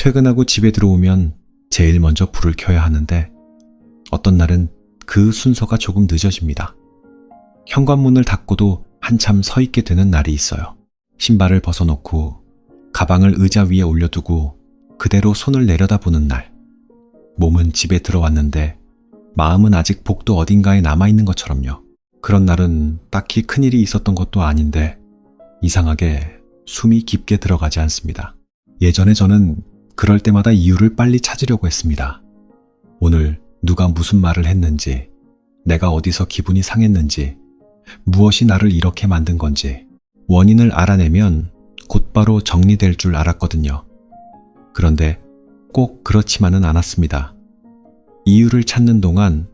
퇴근하고 집에 들어오면 제일 먼저 불을 켜야 하는데 어떤 날은 그 순서가 조금 늦어집니다. 현관문을 닫고도 한참 서 있게 되는 날이 있어요. 신발을 벗어놓고 가방을 의자 위에 올려두고 그대로 손을 내려다보는 날. 몸은 집에 들어왔는데 마음은 아직 복도 어딘가에 남아있는 것처럼요. 그런 날은 딱히 큰일이 있었던 것도 아닌데 이상하게 숨이 깊게 들어가지 않습니다. 예전에 저는 그럴 때마다 이유를 빨리 찾으려고 했습니다. 오늘 누가 무슨 말을 했는지, 내가 어디서 기분이 상했는지, 무엇이 나를 이렇게 만든 건지 원인을 알아내면 곧바로 정리될 줄 알았거든요. 그런데 꼭 그렇지만은 않았습니다. 이유를 찾는 동안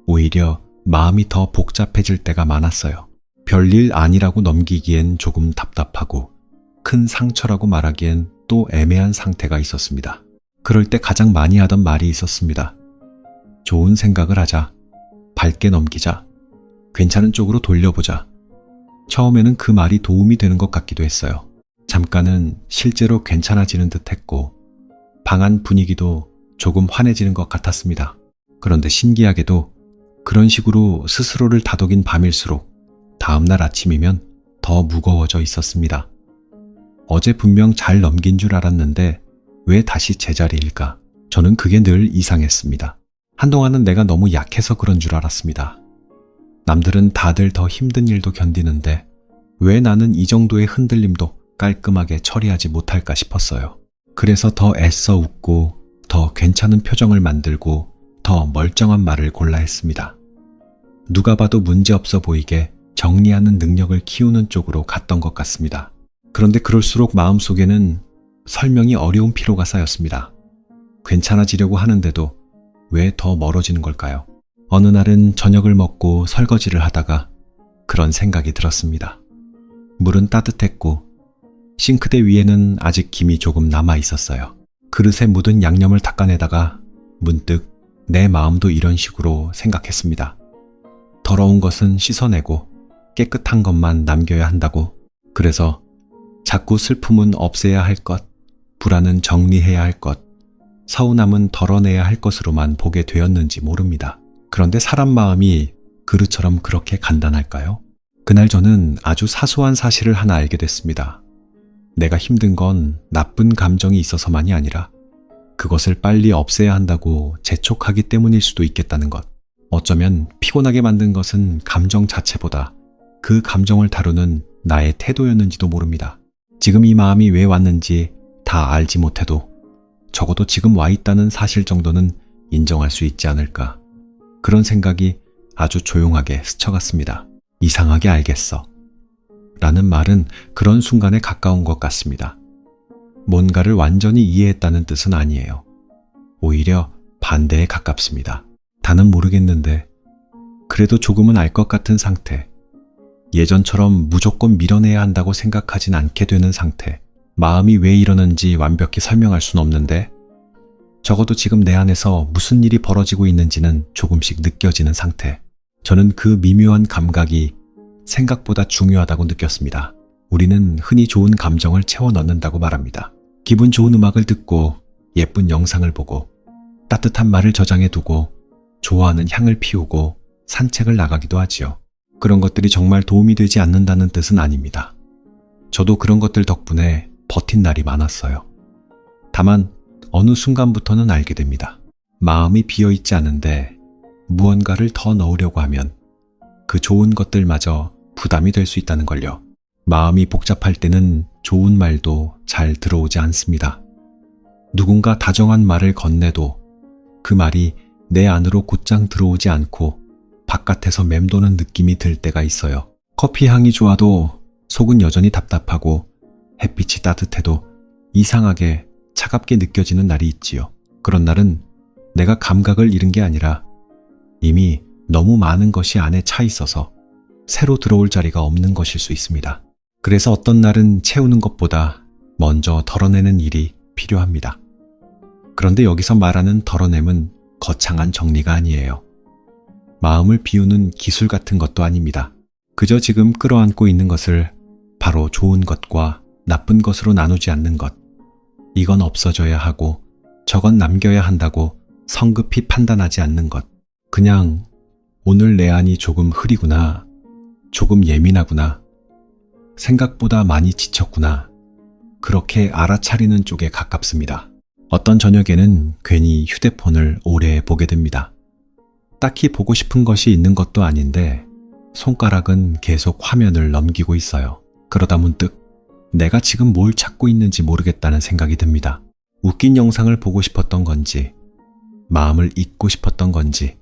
오히려 마음이 더 복잡해질 때가 많았어요. 별일 아니라고 넘기기엔 조금 답답하고 큰 상처라고 말하기엔 또 애매한 상태가 있었습니다. 그럴 때 가장 많이 하던 말이 있었습니다. 좋은 생각을 하자. 밝게 넘기자. 괜찮은 쪽으로 돌려보자. 처음에는 그 말이 도움이 되는 것 같기도 했어요. 잠깐은 실제로 괜찮아지는 듯 했고 방안 분위기도 조금 환해지는 것 같았습니다. 그런데 신기하게도 그런 식으로 스스로를 다독인 밤일수록 다음날 아침이면 더 무거워져 있었습니다. 어제 분명 잘 넘긴 줄 알았는데 왜 다시 제자리일까? 저는 그게 늘 이상했습니다. 한동안은 내가 너무 약해서 그런 줄 알았습니다. 남들은 다들 더 힘든 일도 견디는데 왜 나는 이 정도의 흔들림도 깔끔하게 처리하지 못할까 싶었어요. 그래서 더 애써 웃고 더 괜찮은 표정을 만들고 더 멀쩡한 말을 골라 했습니다. 누가 봐도 문제없어 보이게 정리하는 능력을 키우는 쪽으로 갔던 것 같습니다. 그런데 그럴수록 마음속에는 설명이 어려운 피로가 쌓였습니다. 괜찮아지려고 하는데도 왜 더 멀어지는 걸까요? 어느 날은 저녁을 먹고 설거지를 하다가 그런 생각이 들었습니다. 물은 따뜻했고 싱크대 위에는 아직 김이 조금 남아 있었어요. 그릇에 묻은 양념을 닦아내다가 문득 내 마음도 이런 식으로 생각했습니다. 더러운 것은 씻어내고 깨끗한 것만 남겨야 한다고. 그래서 자꾸 슬픔은 없애야 할 것, 불안은 정리해야 할 것, 서운함은 덜어내야 할 것으로만 보게 되었는지 모릅니다. 그런데 사람 마음이 그릇처럼 그렇게 간단할까요? 그날 저는 아주 사소한 사실을 하나 알게 됐습니다. 내가 힘든 건 나쁜 감정이 있어서만이 아니라 그것을 빨리 없애야 한다고 재촉하기 때문일 수도 있겠다는 것. 어쩌면 피곤하게 만든 것은 감정 자체보다 그 감정을 다루는 나의 태도였는지도 모릅니다. 지금 이 마음이 왜 왔는지 다 알지 못해도 적어도 지금 와 있다는 사실 정도는 인정할 수 있지 않을까. 그런 생각이 아주 조용하게 스쳐갔습니다. 이상하게 알겠어. 라는 말은 그런 순간에 가까운 것 같습니다. 뭔가를 완전히 이해했다는 뜻은 아니에요. 오히려 반대에 가깝습니다. 다는 모르겠는데 그래도 조금은 알 것 같은 상태. 예전처럼 무조건 밀어내야 한다고 생각하진 않게 되는 상태. 마음이 왜 이러는지 완벽히 설명할 순 없는데 적어도 지금 내 안에서 무슨 일이 벌어지고 있는지는 조금씩 느껴지는 상태. 저는 그 미묘한 감각이 생각보다 중요하다고 느꼈습니다. 우리는 흔히 좋은 감정을 채워 넣는다고 말합니다. 기분 좋은 음악을 듣고 예쁜 영상을 보고 따뜻한 말을 저장해 두고 좋아하는 향을 피우고 산책을 나가기도 하지요. 그런 것들이 정말 도움이 되지 않는다는 뜻은 아닙니다. 저도 그런 것들 덕분에 버틴 날이 많았어요. 다만 어느 순간부터는 알게 됩니다. 마음이 비어있지 않은데 무언가를 더 넣으려고 하면 그 좋은 것들마저 부담이 될 수 있다는 걸요. 마음이 복잡할 때는 좋은 말도 잘 들어오지 않습니다. 누군가 다정한 말을 건네도 그 말이 내 안으로 곧장 들어오지 않고 바깥에서 맴도는 느낌이 들 때가 있어요. 커피 향이 좋아도 속은 여전히 답답하고 햇빛이 따뜻해도 이상하게 차갑게 느껴지는 날이 있지요. 그런 날은 내가 감각을 잃은 게 아니라 이미 너무 많은 것이 안에 차 있어서 새로 들어올 자리가 없는 것일 수 있습니다. 그래서 어떤 날은 채우는 것보다 먼저 덜어내는 일이 필요합니다. 그런데 여기서 말하는 덜어냄은 거창한 정리가 아니에요. 마음을 비우는 기술 같은 것도 아닙니다. 그저 지금 끌어안고 있는 것을 바로 좋은 것과 나쁜 것으로 나누지 않는 것. 이건 없어져야 하고 저건 남겨야 한다고 성급히 판단하지 않는 것. 그냥 오늘 내 안이 조금 흐리구나. 조금 예민하구나. 생각보다 많이 지쳤구나. 그렇게 알아차리는 쪽에 가깝습니다. 어떤 저녁에는 괜히 휴대폰을 오래 보게 됩니다. 딱히 보고 싶은 것이 있는 것도 아닌데 손가락은 계속 화면을 넘기고 있어요. 그러다 문득 내가 지금 뭘 찾고 있는지 모르겠다는 생각이 듭니다. 웃긴 영상을 보고 싶었던 건지, 마음을 잊고 싶었던 건지,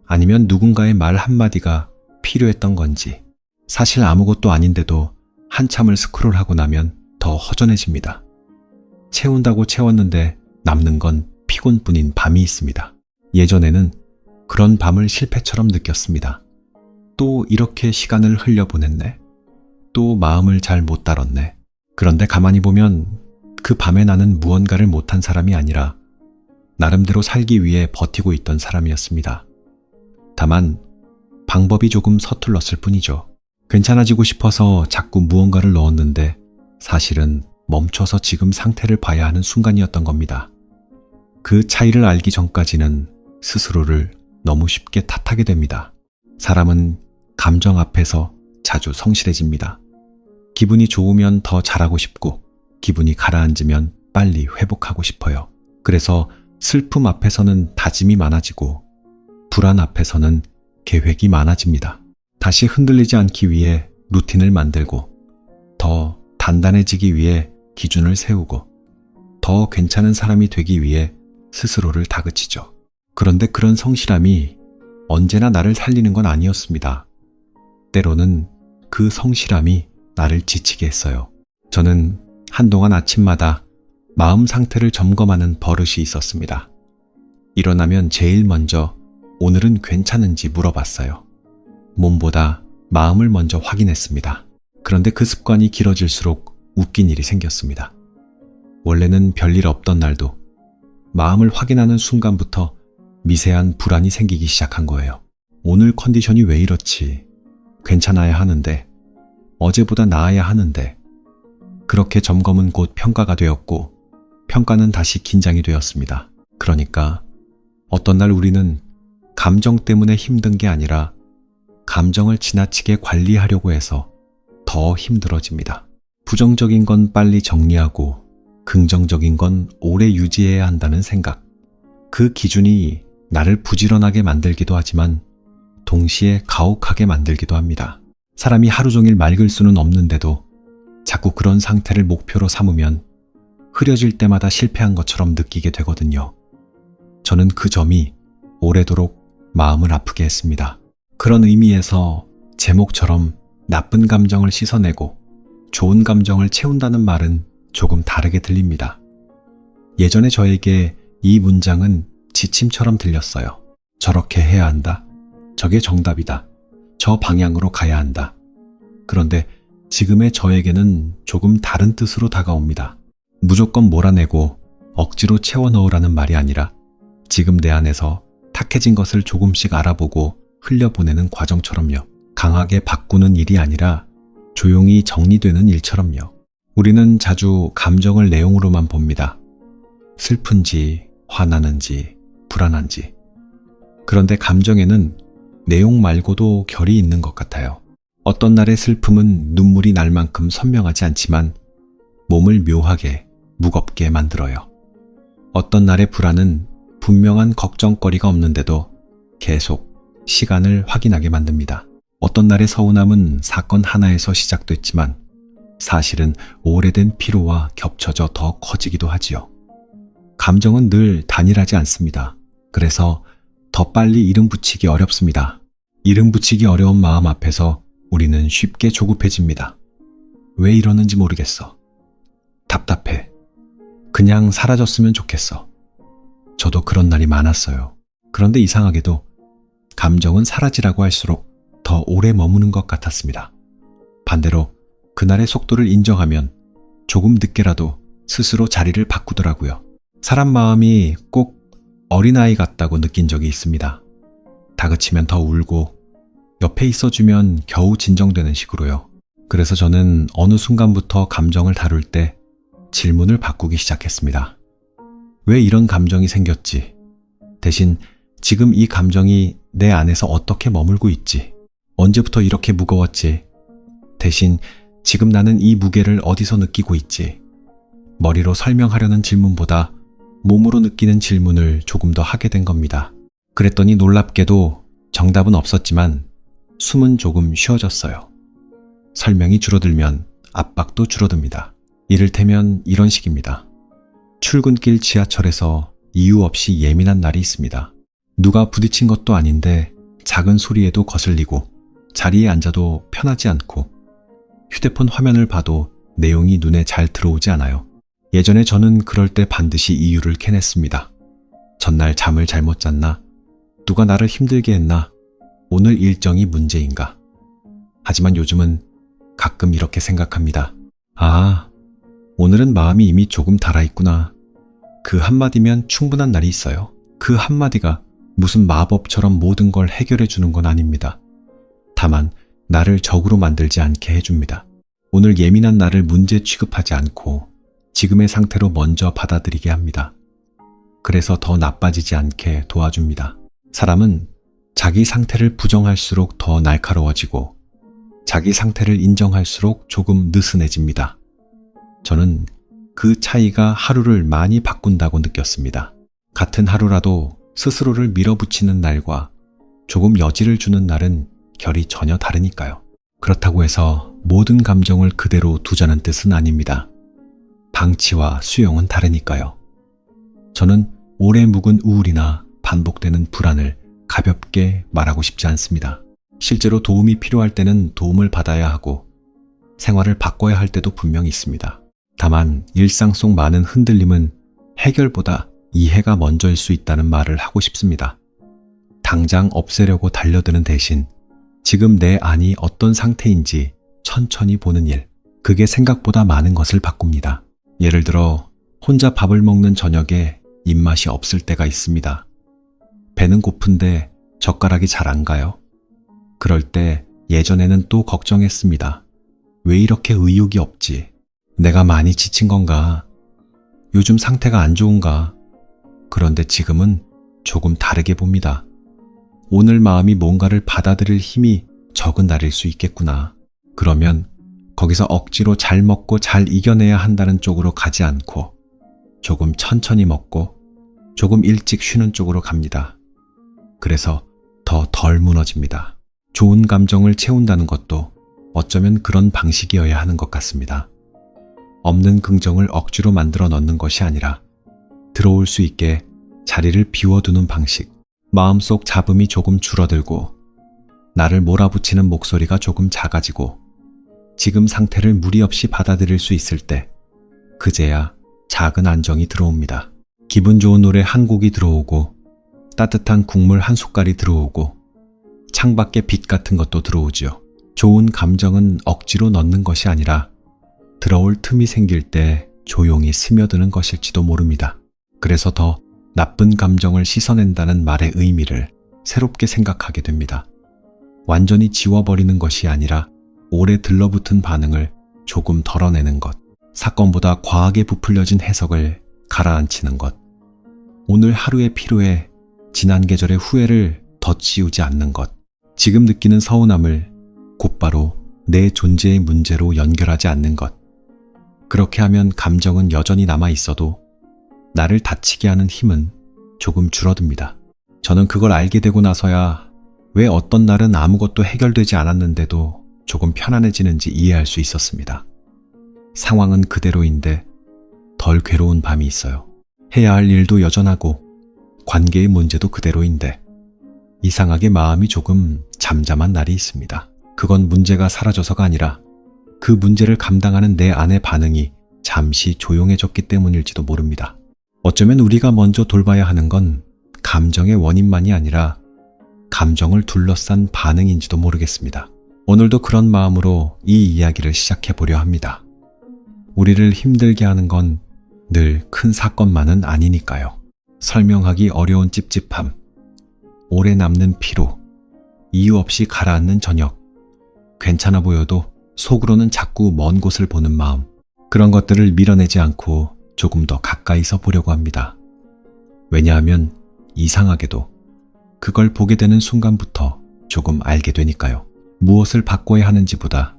아니면 누군가의 말 한마디가 필요했던 건지. 사실 아무것도 아닌데도 한참을 스크롤하고 나면 더 허전해집니다. 채운다고 채웠는데 남는 건 피곤뿐인 밤이 있습니다. 예전에는 그런 밤을 실패처럼 느꼈습니다. 또 이렇게 시간을 흘려보냈네. 또 마음을 잘 못 다뤘네. 그런데 가만히 보면 그 밤에 나는 무언가를 못한 사람이 아니라 나름대로 살기 위해 버티고 있던 사람이었습니다. 다만 방법이 조금 서툴렀을 뿐이죠. 괜찮아지고 싶어서 자꾸 무언가를 넣었는데 사실은 멈춰서 지금 상태를 봐야 하는 순간이었던 겁니다. 그 차이를 알기 전까지는 스스로를 너무 쉽게 탓하게 됩니다. 사람은 감정 앞에서 자주 성실해집니다. 기분이 좋으면 더 잘하고 싶고 기분이 가라앉으면 빨리 회복하고 싶어요. 그래서 슬픔 앞에서는 다짐이 많아지고 불안 앞에서는 계획이 많아집니다. 다시 흔들리지 않기 위해 루틴을 만들고 더 단단해지기 위해 기준을 세우고 더 괜찮은 사람이 되기 위해 스스로를 다그치죠. 그런데 그런 성실함이 언제나 나를 살리는 건 아니었습니다. 때로는 그 성실함이 나를 지치게 했어요. 저는 한동안 아침마다 마음 상태를 점검하는 버릇이 있었습니다. 일어나면 제일 먼저 오늘은 괜찮은지 물어봤어요. 몸보다 마음을 먼저 확인했습니다. 그런데 그 습관이 길어질수록 웃긴 일이 생겼습니다. 원래는 별일 없던 날도 마음을 확인하는 순간부터 미세한 불안이 생기기 시작한 거예요. 오늘 컨디션이 왜 이렇지? 괜찮아야 하는데, 어제보다 나아야 하는데. 그렇게 점검은 곧 평가가 되었고 평가는 다시 긴장이 되었습니다. 그러니까 어떤 날 우리는 감정 때문에 힘든 게 아니라 감정을 지나치게 관리하려고 해서 더 힘들어집니다. 부정적인 건 빨리 정리하고 긍정적인 건 오래 유지해야 한다는 생각. 그 기준이 나를 부지런하게 만들기도 하지만 동시에 가혹하게 만들기도 합니다. 사람이 하루 종일 맑을 수는 없는데도 자꾸 그런 상태를 목표로 삼으면 흐려질 때마다 실패한 것처럼 느끼게 되거든요. 저는 그 점이 오래도록 마음을 아프게 했습니다. 그런 의미에서 제목처럼 나쁜 감정을 씻어내고 좋은 감정을 채운다는 말은 조금 다르게 들립니다. 예전에 저에게 이 문장은 지침처럼 들렸어요. 저렇게 해야 한다. 저게 정답이다. 저 방향으로 가야 한다. 그런데 지금의 저에게는 조금 다른 뜻으로 다가옵니다. 무조건 몰아내고 억지로 채워 넣으라는 말이 아니라 지금 내 안에서 탁해진 것을 조금씩 알아보고 흘려보내는 과정처럼요. 강하게 바꾸는 일이 아니라 조용히 정리되는 일처럼요. 우리는 자주 감정을 내용으로만 봅니다. 슬픈지, 화나는지, 불안한지. 그런데 감정에는 내용 말고도 결이 있는 것 같아요. 어떤 날의 슬픔은 눈물이 날 만큼 선명하지 않지만 몸을 묘하게, 무겁게 만들어요. 어떤 날의 불안은 분명한 걱정거리가 없는데도 계속 시간을 확인하게 만듭니다. 어떤 날의 서운함은 사건 하나에서 시작됐지만 사실은 오래된 피로와 겹쳐져 더 커지기도 하지요. 감정은 늘 단일하지 않습니다. 그래서 더 빨리 이름 붙이기 어렵습니다. 이름 붙이기 어려운 마음 앞에서 우리는 쉽게 조급해집니다. 왜 이러는지 모르겠어. 답답해. 그냥 사라졌으면 좋겠어. 저도 그런 날이 많았어요. 그런데 이상하게도 감정은 사라지라고 할수록 더 오래 머무는 것 같았습니다. 반대로 그날의 속도를 인정하면 조금 늦게라도 스스로 자리를 바꾸더라고요. 사람 마음이 꼭 어린아이 같다고 느낀 적이 있습니다. 다그치면 더 울고 옆에 있어주면 겨우 진정되는 식으로요. 그래서 저는 어느 순간부터 감정을 다룰 때 질문을 바꾸기 시작했습니다. 왜 이런 감정이 생겼지? 대신 지금 이 감정이 내 안에서 어떻게 머물고 있지? 언제부터 이렇게 무거웠지? 대신 지금 나는 이 무게를 어디서 느끼고 있지? 머리로 설명하려는 질문보다 몸으로 느끼는 질문을 조금 더 하게 된 겁니다. 그랬더니 놀랍게도 정답은 없었지만 숨은 조금 쉬어졌어요. 설명이 줄어들면 압박도 줄어듭니다. 이를테면 이런 식입니다. 출근길 지하철에서 이유 없이 예민한 날이 있습니다. 누가 부딪힌 것도 아닌데 작은 소리에도 거슬리고 자리에 앉아도 편하지 않고 휴대폰 화면을 봐도 내용이 눈에 잘 들어오지 않아요. 예전에 저는 그럴 때 반드시 이유를 캐냈습니다. 전날 잠을 잘못 잤나? 누가 나를 힘들게 했나? 오늘 일정이 문제인가? 하지만 요즘은 가끔 이렇게 생각합니다. 아, 오늘은 마음이 이미 조금 달아있구나. 그 한마디면 충분한 날이 있어요. 그 한마디가 무슨 마법처럼 모든 걸 해결해 주는 건 아닙니다. 다만 나를 적으로 만들지 않게 해줍니다. 오늘 예민한 나를 문제 취급하지 않고 지금의 상태로 먼저 받아들이게 합니다. 그래서 더 나빠지지 않게 도와줍니다. 사람은 자기 상태를 부정할수록 더 날카로워지고 자기 상태를 인정할수록 조금 느슨해집니다. 저는 그 차이가 하루를 많이 바꾼다고 느꼈습니다. 같은 하루라도 스스로를 밀어붙이는 날과 조금 여지를 주는 날은 결이 전혀 다르니까요. 그렇다고 해서 모든 감정을 그대로 두자는 뜻은 아닙니다. 방치와 수용은 다르니까요. 저는 오래 묵은 우울이나 반복되는 불안을 가볍게 말하고 싶지 않습니다. 실제로 도움이 필요할 때는 도움을 받아야 하고 생활을 바꿔야 할 때도 분명히 있습니다. 다만 일상 속 많은 흔들림은 해결보다 이해가 먼저일 수 있다는 말을 하고 싶습니다. 당장 없애려고 달려드는 대신 지금 내 안이 어떤 상태인지 천천히 보는 일, 그게 생각보다 많은 것을 바꿉니다. 예를 들어 혼자 밥을 먹는 저녁에 입맛이 없을 때가 있습니다. 배는 고픈데 젓가락이 잘 안 가요. 그럴 때 예전에는 또 걱정했습니다. 왜 이렇게 의욕이 없지? 내가 많이 지친 건가? 요즘 상태가 안 좋은가? 그런데 지금은 조금 다르게 봅니다. 오늘 마음이 뭔가를 받아들일 힘이 적은 날일 수 있겠구나. 그러면 거기서 억지로 잘 먹고 잘 이겨내야 한다는 쪽으로 가지 않고 조금 천천히 먹고 조금 일찍 쉬는 쪽으로 갑니다. 그래서 더 덜 무너집니다. 좋은 감정을 채운다는 것도 어쩌면 그런 방식이어야 하는 것 같습니다. 없는 긍정을 억지로 만들어 넣는 것이 아니라 들어올 수 있게 자리를 비워두는 방식. 마음속 잡음이 조금 줄어들고 나를 몰아붙이는 목소리가 조금 작아지고 지금 상태를 무리 없이 받아들일 수 있을 때 그제야 작은 안정이 들어옵니다. 기분 좋은 노래 한 곡이 들어오고 따뜻한 국물 한 숟갈이 들어오고 창밖에 빛 같은 것도 들어오지요. 좋은 감정은 억지로 넣는 것이 아니라 들어올 틈이 생길 때 조용히 스며드는 것일지도 모릅니다. 그래서 더 나쁜 감정을 씻어낸다는 말의 의미를 새롭게 생각하게 됩니다. 완전히 지워버리는 것이 아니라 오래 들러붙은 반응을 조금 덜어내는 것, 사건보다 과하게 부풀려진 해석을 가라앉히는 것, 오늘 하루의 피로에 지난 계절의 후회를 덧씌우지 않는 것, 지금 느끼는 서운함을 곧바로 내 존재의 문제로 연결하지 않는 것. 그렇게 하면 감정은 여전히 남아 있어도 나를 다치게 하는 힘은 조금 줄어듭니다. 저는 그걸 알게 되고 나서야 왜 어떤 날은 아무것도 해결되지 않았는데도 조금 편안해지는지 이해할 수 있었습니다. 상황은 그대로인데 덜 괴로운 밤이 있어요. 해야 할 일도 여전하고 관계의 문제도 그대로인데 이상하게 마음이 조금 잠잠한 날이 있습니다. 그건 문제가 사라져서가 아니라 그 문제를 감당하는 내 안의 반응이 잠시 조용해졌기 때문일지도 모릅니다. 어쩌면 우리가 먼저 돌봐야 하는 건 감정의 원인만이 아니라 감정을 둘러싼 반응인지도 모르겠습니다. 오늘도 그런 마음으로 이 이야기를 시작해 보려 합니다. 우리를 힘들게 하는 건 늘 큰 사건만은 아니니까요. 설명하기 어려운 찝찝함, 오래 남는 피로, 이유 없이 가라앉는 저녁, 괜찮아 보여도 속으로는 자꾸 먼 곳을 보는 마음, 그런 것들을 밀어내지 않고 조금 더 가까이서 보려고 합니다. 왜냐하면 이상하게도 그걸 보게 되는 순간부터 조금 알게 되니까요. 무엇을 바꿔야 하는지보다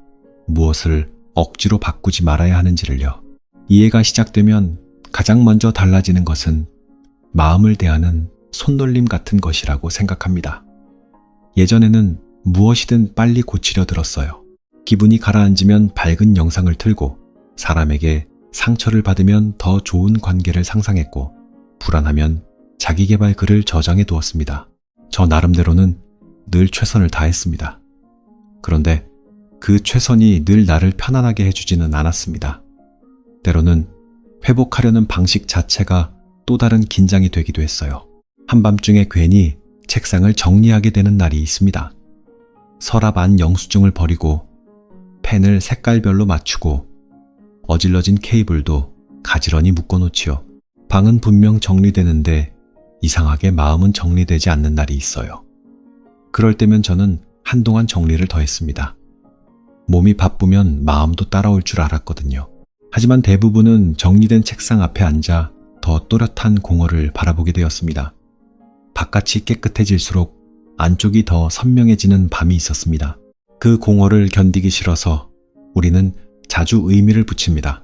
무엇을 억지로 바꾸지 말아야 하는지를요. 이해가 시작되면 가장 먼저 달라지는 것은 마음을 대하는 손놀림 같은 것이라고 생각합니다. 예전에는 무엇이든 빨리 고치려 들었어요. 기분이 가라앉으면 밝은 영상을 틀고 사람에게 상처를 받으면 더 좋은 관계를 상상했고 불안하면 자기계발 글을 저장해 두었습니다. 저 나름대로는 늘 최선을 다했습니다. 그런데 그 최선이 늘 나를 편안하게 해주지는 않았습니다. 때로는 회복하려는 방식 자체가 또 다른 긴장이 되기도 했어요. 한밤중에 괜히 책상을 정리하게 되는 날이 있습니다. 서랍 안 영수증을 버리고 펜을 색깔별로 맞추고 어질러진 케이블도 가지런히 묶어놓지요. 방은 분명 정리되는데 이상하게 마음은 정리되지 않는 날이 있어요. 그럴 때면 저는 한동안 정리를 더 했습니다. 몸이 바쁘면 마음도 따라올 줄 알았거든요. 하지만 대부분은 정리된 책상 앞에 앉아 더 또렷한 공허를 바라보게 되었습니다. 바깥이 깨끗해질수록 안쪽이 더 선명해지는 밤이 있었습니다. 그 공허를 견디기 싫어서 우리는 자주 의미를 붙입니다.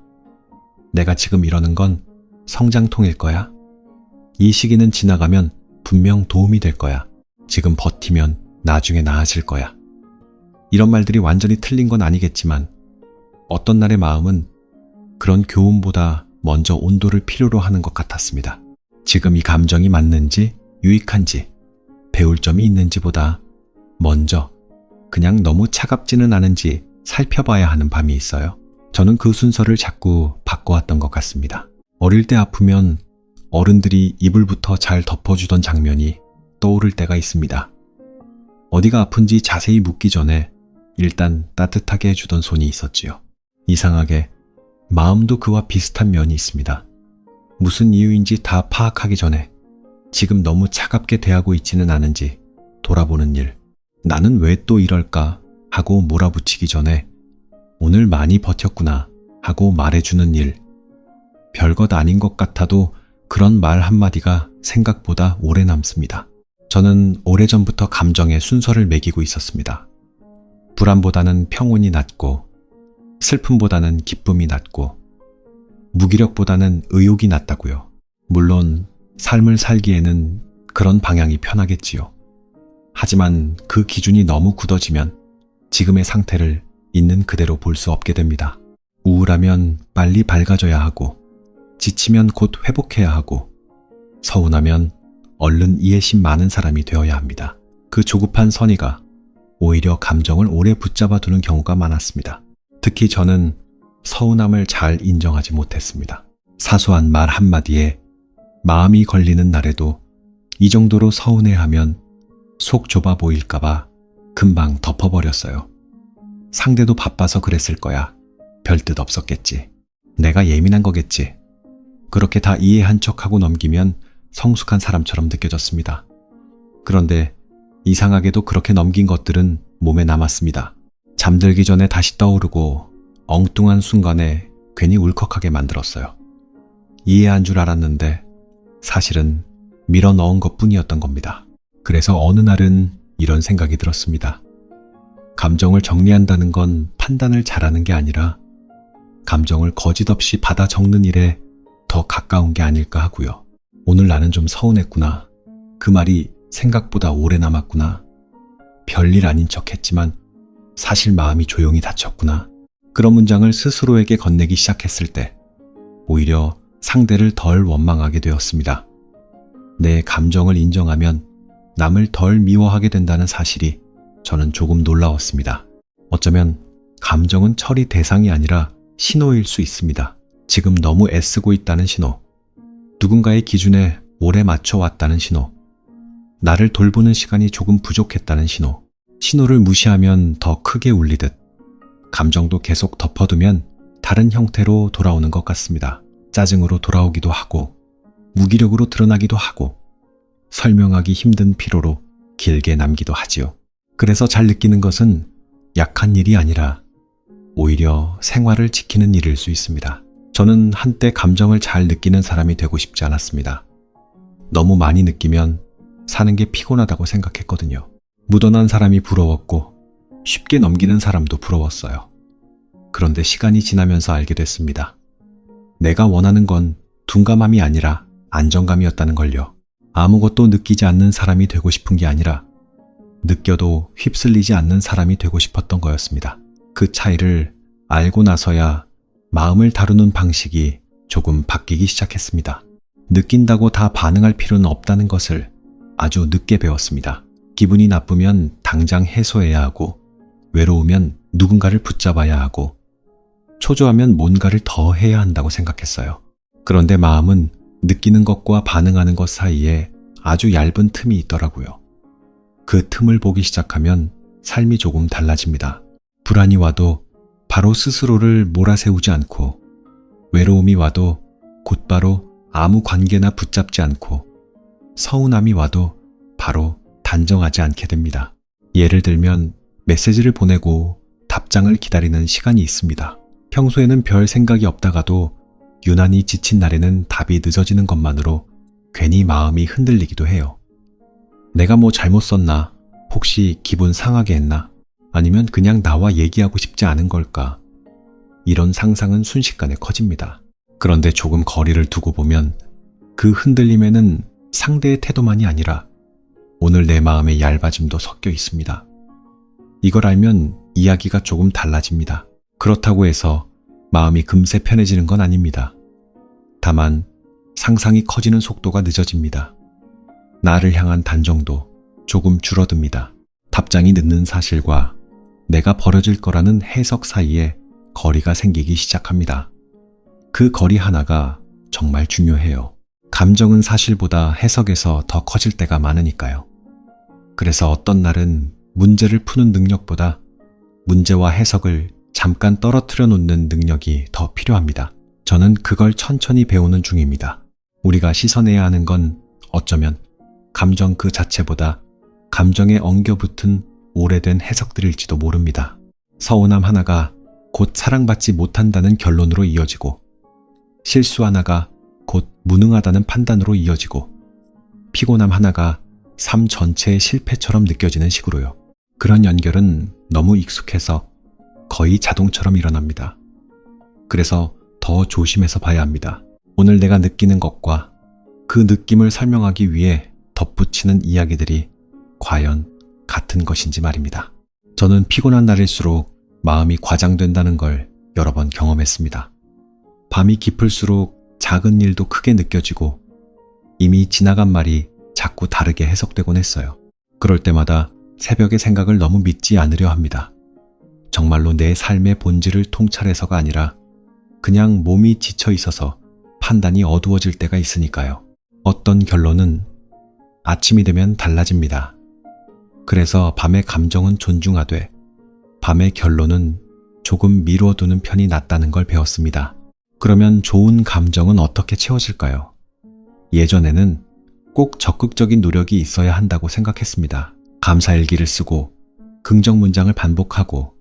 내가 지금 이러는 건 성장통일 거야. 이 시기는 지나가면 분명 도움이 될 거야. 지금 버티면 나중에 나아질 거야. 이런 말들이 완전히 틀린 건 아니겠지만 어떤 날의 마음은 그런 교훈보다 먼저 온도를 필요로 하는 것 같았습니다. 지금 이 감정이 맞는지 유익한지 배울 점이 있는지보다 먼저 그냥 너무 차갑지는 않은지 살펴봐야 하는 밤이 있어요. 저는 그 순서를 자꾸 바꿔왔던 것 같습니다. 어릴 때 아프면 어른들이 이불부터 잘 덮어주던 장면이 떠오를 때가 있습니다. 어디가 아픈지 자세히 묻기 전에 일단 따뜻하게 해주던 손이 있었지요. 이상하게 마음도 그와 비슷한 면이 있습니다. 무슨 이유인지 다 파악하기 전에 지금 너무 차갑게 대하고 있지는 않은지 돌아보는 일. 나는 왜 또 이럴까 하고 몰아붙이기 전에 오늘 많이 버텼구나 하고 말해주는 일. 별것 아닌 것 같아도 그런 말 한마디가 생각보다 오래 남습니다. 저는 오래전부터 감정의 순서를 매기고 있었습니다. 불안보다는 평온이 낫고 슬픔보다는 기쁨이 낫고 무기력보다는 의욕이 낫다고요. 물론 삶을 살기에는 그런 방향이 편하겠지요. 하지만 그 기준이 너무 굳어지면 지금의 상태를 있는 그대로 볼 수 없게 됩니다. 우울하면 빨리 밝아져야 하고 지치면 곧 회복해야 하고 서운하면 얼른 이해심 많은 사람이 되어야 합니다. 그 조급한 선의가 오히려 감정을 오래 붙잡아 두는 경우가 많았습니다. 특히 저는 서운함을 잘 인정하지 못했습니다. 사소한 말 한마디에 마음이 걸리는 날에도 이 정도로 서운해하면 속 좁아 보일까봐 금방 덮어버렸어요. 상대도 바빠서 그랬을 거야. 별 뜻 없었겠지. 내가 예민한 거겠지. 그렇게 다 이해한 척하고 넘기면 성숙한 사람처럼 느껴졌습니다. 그런데 이상하게도 그렇게 넘긴 것들은 몸에 남았습니다. 잠들기 전에 다시 떠오르고 엉뚱한 순간에 괜히 울컥하게 만들었어요. 이해한 줄 알았는데 사실은 밀어 넣은 것뿐이었던 겁니다. 그래서 어느 날은 이런 생각이 들었습니다. 감정을 정리한다는 건 판단을 잘하는 게 아니라 감정을 거짓없이 받아 적는 일에 더 가까운 게 아닐까 하고요. 오늘 나는 좀 서운했구나. 그 말이 생각보다 오래 남았구나. 별일 아닌 척 했지만 사실 마음이 조용히 다쳤구나. 그런 문장을 스스로에게 건네기 시작했을 때 오히려 상대를 덜 원망하게 되었습니다. 내 감정을 인정하면 남을 덜 미워하게 된다는 사실이 저는 조금 놀라웠습니다. 어쩌면 감정은 처리 대상이 아니라 신호일 수 있습니다. 지금 너무 애쓰고 있다는 신호, 누군가의 기준에 오래 맞춰왔다는 신호, 나를 돌보는 시간이 조금 부족했다는 신호, 신호를 무시하면 더 크게 울리듯 감정도 계속 덮어두면 다른 형태로 돌아오는 것 같습니다. 짜증으로 돌아오기도 하고 무기력으로 드러나기도 하고 설명하기 힘든 피로로 길게 남기도 하지요. 그래서 잘 느끼는 것은 약한 일이 아니라 오히려 생활을 지키는 일일 수 있습니다. 저는 한때 감정을 잘 느끼는 사람이 되고 싶지 않았습니다. 너무 많이 느끼면 사는 게 피곤하다고 생각했거든요. 묻어난 사람이 부러웠고 쉽게 넘기는 사람도 부러웠어요. 그런데 시간이 지나면서 알게 됐습니다. 내가 원하는 건 둔감함이 아니라 안정감이었다는 걸요. 아무것도 느끼지 않는 사람이 되고 싶은 게 아니라 느껴도 휩쓸리지 않는 사람이 되고 싶었던 거였습니다. 그 차이를 알고 나서야 마음을 다루는 방식이 조금 바뀌기 시작했습니다. 느낀다고 다 반응할 필요는 없다는 것을 아주 늦게 배웠습니다. 기분이 나쁘면 당장 해소해야 하고, 외로우면 누군가를 붙잡아야 하고, 초조하면 뭔가를 더 해야 한다고 생각했어요. 그런데 마음은 느끼는 것과 반응하는 것 사이에 아주 얇은 틈이 있더라고요. 그 틈을 보기 시작하면 삶이 조금 달라집니다. 불안이 와도 바로 스스로를 몰아세우지 않고, 외로움이 와도 곧바로 아무 관계나 붙잡지 않고, 서운함이 와도 바로 단정하지 않게 됩니다. 예를 들면 메시지를 보내고 답장을 기다리는 시간이 있습니다. 평소에는 별 생각이 없다가도 유난히 지친 날에는 답이 늦어지는 것만으로 괜히 마음이 흔들리기도 해요. 내가 뭐 잘못 썼나? 혹시 기분 상하게 했나? 아니면 그냥 나와 얘기하고 싶지 않은 걸까? 이런 상상은 순식간에 커집니다. 그런데 조금 거리를 두고 보면 그 흔들림에는 상대의 태도만이 아니라 오늘 내 마음의 얇아짐도 섞여 있습니다. 이걸 알면 이야기가 조금 달라집니다. 그렇다고 해서 마음이 금세 편해지는 건 아닙니다. 다만 상상이 커지는 속도가 늦어집니다. 나를 향한 단정도 조금 줄어듭니다. 답장이 늦는 사실과 내가 버려질 거라는 해석 사이에 거리가 생기기 시작합니다. 그 거리 하나가 정말 중요해요. 감정은 사실보다 해석에서 더 커질 때가 많으니까요. 그래서 어떤 날은 문제를 푸는 능력보다 문제와 해석을 잠깐 떨어뜨려 놓는 능력이 더 필요합니다. 저는 그걸 천천히 배우는 중입니다. 우리가 씻어내야 하는 건 어쩌면 감정 그 자체보다 감정에 엉겨붙은 오래된 해석들일지도 모릅니다. 서운함 하나가 곧 사랑받지 못한다는 결론으로 이어지고, 실수 하나가 곧 무능하다는 판단으로 이어지고, 피곤함 하나가 삶 전체의 실패처럼 느껴지는 식으로요. 그런 연결은 너무 익숙해서 거의 자동처럼 일어납니다. 그래서 더 조심해서 봐야 합니다. 오늘 내가 느끼는 것과 그 느낌을 설명하기 위해 덧붙이는 이야기들이 과연 같은 것인지 말입니다. 저는 피곤한 날일수록 마음이 과장된다는 걸 여러 번 경험했습니다. 밤이 깊을수록 작은 일도 크게 느껴지고 이미 지나간 말이 자꾸 다르게 해석되곤 했어요. 그럴 때마다 새벽의 생각을 너무 믿지 않으려 합니다. 정말로 내 삶의 본질을 통찰해서가 아니라 그냥 몸이 지쳐 있어서 판단이 어두워질 때가 있으니까요. 어떤 결론은 아침이 되면 달라집니다. 그래서 밤의 감정은 존중하되 밤의 결론은 조금 미뤄두는 편이 낫다는 걸 배웠습니다. 그러면 좋은 감정은 어떻게 채워질까요? 예전에는 꼭 적극적인 노력이 있어야 한다고 생각했습니다. 감사일기를 쓰고 긍정 문장을 반복하고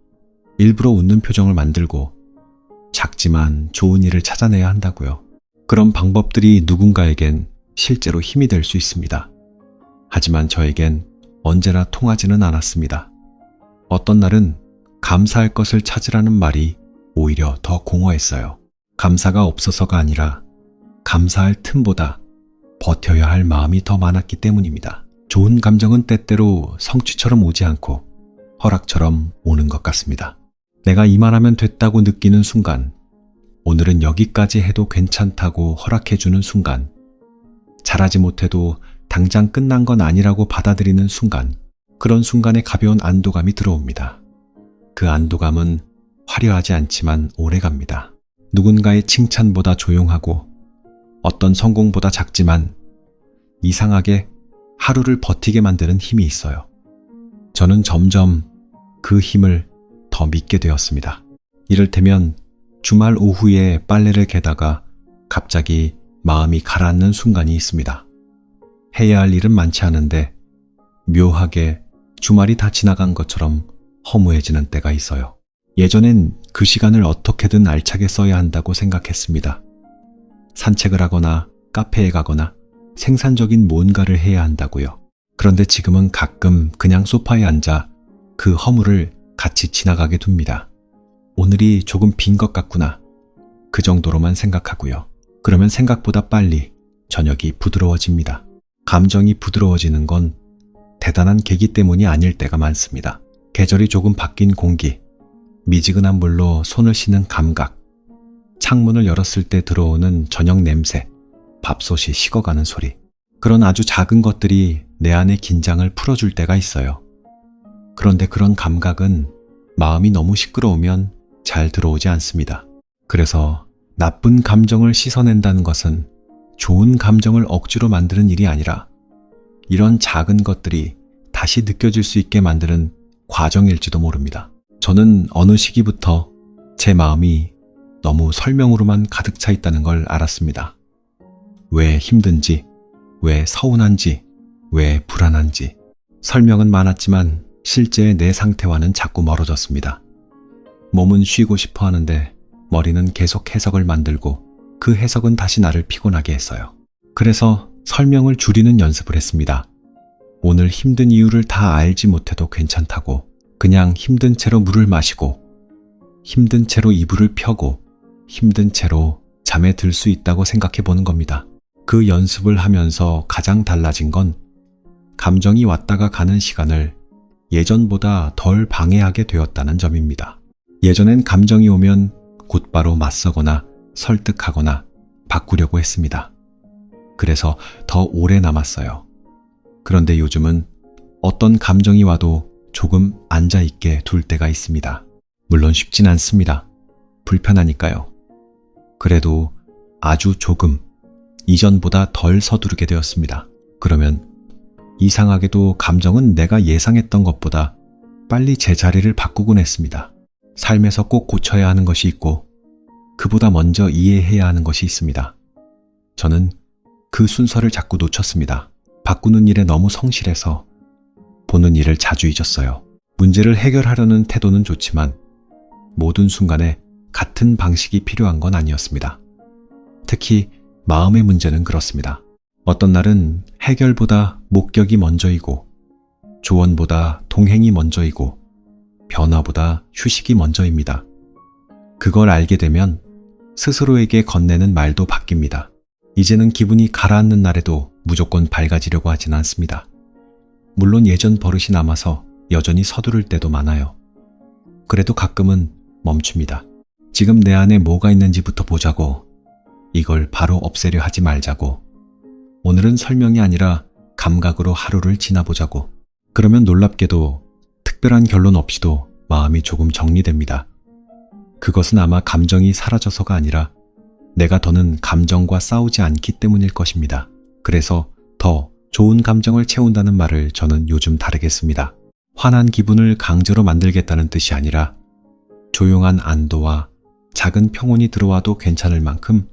일부러 웃는 표정을 만들고 작지만 좋은 일을 찾아내야 한다고요. 그런 방법들이 누군가에겐 실제로 힘이 될 수 있습니다. 하지만 저에겐 언제나 통하지는 않았습니다. 어떤 날은 감사할 것을 찾으라는 말이 오히려 더 공허했어요. 감사가 없어서가 아니라 감사할 틈보다 버텨야 할 마음이 더 많았기 때문입니다. 좋은 감정은 때때로 성취처럼 오지 않고 허락처럼 오는 것 같습니다. 내가 이만하면 됐다고 느끼는 순간, 오늘은 여기까지 해도 괜찮다고 허락해주는 순간, 잘하지 못해도 당장 끝난 건 아니라고 받아들이는 순간, 그런 순간에 가벼운 안도감이 들어옵니다. 그 안도감은 화려하지 않지만 오래갑니다. 누군가의 칭찬보다 조용하고 어떤 성공보다 작지만 이상하게 하루를 버티게 만드는 힘이 있어요. 저는 점점 그 힘을 더 믿게 되었습니다. 이를테면 주말 오후에 빨래를 개다가 갑자기 마음이 가라앉는 순간이 있습니다. 해야 할 일은 많지 않은데 묘하게 주말이 다 지나간 것처럼 허무해지는 때가 있어요. 예전엔 그 시간을 어떻게든 알차게 써야 한다고 생각했습니다. 산책을 하거나 카페에 가거나 생산적인 뭔가를 해야 한다고요. 그런데 지금은 가끔 그냥 소파에 앉아 그 허물을 같이 지나가게 둡니다. 오늘이 조금 빈 것 같구나. 그 정도로만 생각하고요. 그러면 생각보다 빨리 저녁이 부드러워집니다. 감정이 부드러워지는 건 대단한 계기 때문이 아닐 때가 많습니다. 계절이 조금 바뀐 공기, 미지근한 물로 손을 씻는 감각, 창문을 열었을 때 들어오는 저녁 냄새, 밥솥이 식어가는 소리. 그런 아주 작은 것들이 내 안의 긴장을 풀어줄 때가 있어요. 그런데 그런 감각은 마음이 너무 시끄러우면 잘 들어오지 않습니다. 그래서 나쁜 감정을 씻어낸다는 것은 좋은 감정을 억지로 만드는 일이 아니라 이런 작은 것들이 다시 느껴질 수 있게 만드는 과정일지도 모릅니다. 저는 어느 시기부터 제 마음이 너무 설명으로만 가득 차 있다는 걸 알았습니다. 왜 힘든지, 왜 서운한지, 왜 불안한지. 설명은 많았지만 실제 내 상태와는 자꾸 멀어졌습니다. 몸은 쉬고 싶어 하는데 머리는 계속 해석을 만들고 그 해석은 다시 나를 피곤하게 했어요. 그래서 설명을 줄이는 연습을 했습니다. 오늘 힘든 이유를 다 알지 못해도 괜찮다고 그냥 힘든 채로 물을 마시고 힘든 채로 이불을 펴고 힘든 채로 잠에 들 수 있다고 생각해 보는 겁니다. 그 연습을 하면서 가장 달라진 건 감정이 왔다가 가는 시간을 예전보다 덜 방해하게 되었다는 점입니다. 예전엔 감정이 오면 곧바로 맞서거나 설득하거나 바꾸려고 했습니다. 그래서 더 오래 남았어요. 그런데 요즘은 어떤 감정이 와도 조금 앉아있게 둘 때가 있습니다. 물론 쉽진 않습니다. 불편하니까요. 그래도 아주 조금 이전보다 덜 서두르게 되었습니다. 그러면 이상하게도 감정은 내가 예상했던 것보다 빨리 제 자리를 바꾸곤 했습니다. 삶에서 꼭 고쳐야 하는 것이 있고 그보다 먼저 이해해야 하는 것이 있습니다. 저는 그 순서를 자꾸 놓쳤습니다. 바꾸는 일에 너무 성실해서 보는 일을 자주 잊었어요. 문제를 해결하려는 태도는 좋지만 모든 순간에 같은 방식이 필요한 건 아니었습니다. 특히 마음의 문제는 그렇습니다. 어떤 날은 해결보다 목격이 먼저이고 조언보다 동행이 먼저이고 변화보다 휴식이 먼저입니다. 그걸 알게 되면 스스로에게 건네는 말도 바뀝니다. 이제는 기분이 가라앉는 날에도 무조건 밝아지려고 하진 않습니다. 물론 예전 버릇이 남아서 여전히 서두를 때도 많아요. 그래도 가끔은 멈춥니다. 지금 내 안에 뭐가 있는지부터 보자고, 이걸 바로 없애려 하지 말자고, 오늘은 설명이 아니라 감각으로 하루를 지나보자고. 그러면 놀랍게도 특별한 결론 없이도 마음이 조금 정리됩니다. 그것은 아마 감정이 사라져서가 아니라 내가 더는 감정과 싸우지 않기 때문일 것입니다. 그래서 더 좋은 감정을 채운다는 말을 저는 요즘 다르겠습니다. 화난 기분을 강제로 만들겠다는 뜻이 아니라 조용한 안도와 작은 평온이 들어와도 괜찮을 만큼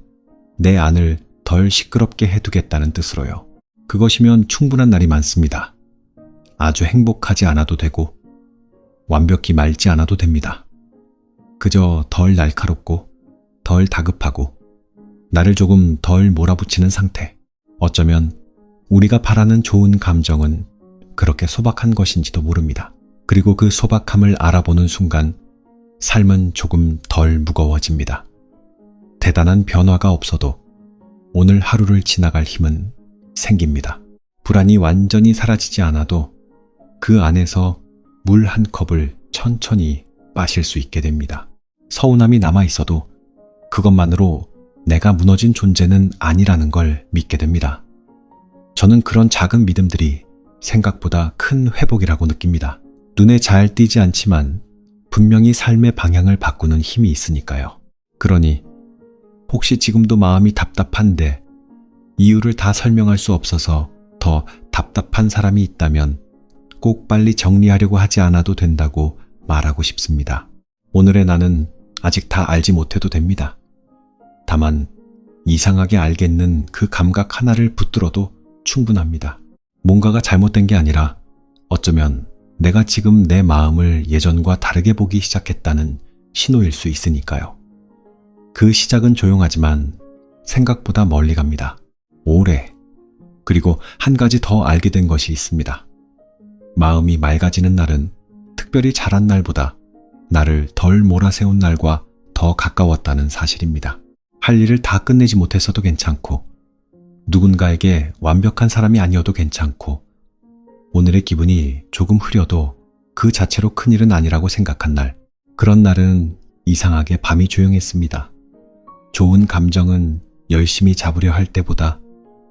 내 안을 덜 시끄럽게 해두겠다는 뜻으로요. 그것이면 충분한 날이 많습니다. 아주 행복하지 않아도 되고 완벽히 맑지 않아도 됩니다. 그저 덜 날카롭고 덜 다급하고 나를 조금 덜 몰아붙이는 상태. 어쩌면 우리가 바라는 좋은 감정은 그렇게 소박한 것인지도 모릅니다. 그리고 그 소박함을 알아보는 순간 삶은 조금 덜 무거워집니다. 대단한 변화가 없어도 오늘 하루를 지나갈 힘은 생깁니다. 불안이 완전히 사라지지 않아도 그 안에서 물 한 컵을 천천히 마실 수 있게 됩니다. 서운함이 남아있어도 그것만으로 내가 무너진 존재는 아니라는 걸 믿게 됩니다. 저는 그런 작은 믿음들이 생각보다 큰 회복이라고 느낍니다. 눈에 잘 띄지 않지만 분명히 삶의 방향을 바꾸는 힘이 있으니까요. 그러니 혹시 지금도 마음이 답답한데 이유를 다 설명할 수 없어서 더 답답한 사람이 있다면 꼭 빨리 정리하려고 하지 않아도 된다고 말하고 싶습니다. 오늘의 나는 아직 다 알지 못해도 됩니다. 다만 이상하게 알겠는 그 감각 하나를 붙들어도 충분합니다. 뭔가가 잘못된 게 아니라 어쩌면 내가 지금 내 마음을 예전과 다르게 보기 시작했다는 신호일 수 있으니까요. 그 시작은 조용하지만 생각보다 멀리 갑니다. 오래. 그리고 한 가지 더 알게 된 것이 있습니다. 마음이 맑아지는 날은 특별히 잘한 날보다 나를 덜 몰아세운 날과 더 가까웠다는 사실입니다. 할 일을 다 끝내지 못했어도 괜찮고, 누군가에게 완벽한 사람이 아니어도 괜찮고, 오늘의 기분이 조금 흐려도 그 자체로 큰일은 아니라고 생각한 날, 그런 날은 이상하게 밤이 조용했습니다. 좋은 감정은 열심히 잡으려 할 때보다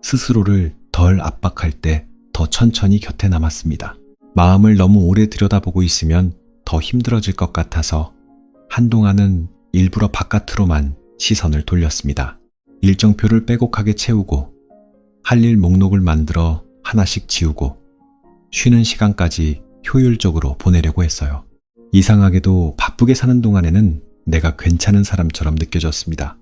스스로를 덜 압박할 때 더 천천히 곁에 남았습니다. 마음을 너무 오래 들여다보고 있으면 더 힘들어질 것 같아서 한동안은 일부러 바깥으로만 시선을 돌렸습니다. 일정표를 빼곡하게 채우고 할 일 목록을 만들어 하나씩 지우고 쉬는 시간까지 효율적으로 보내려고 했어요. 이상하게도 바쁘게 사는 동안에는 내가 괜찮은 사람처럼 느껴졌습니다.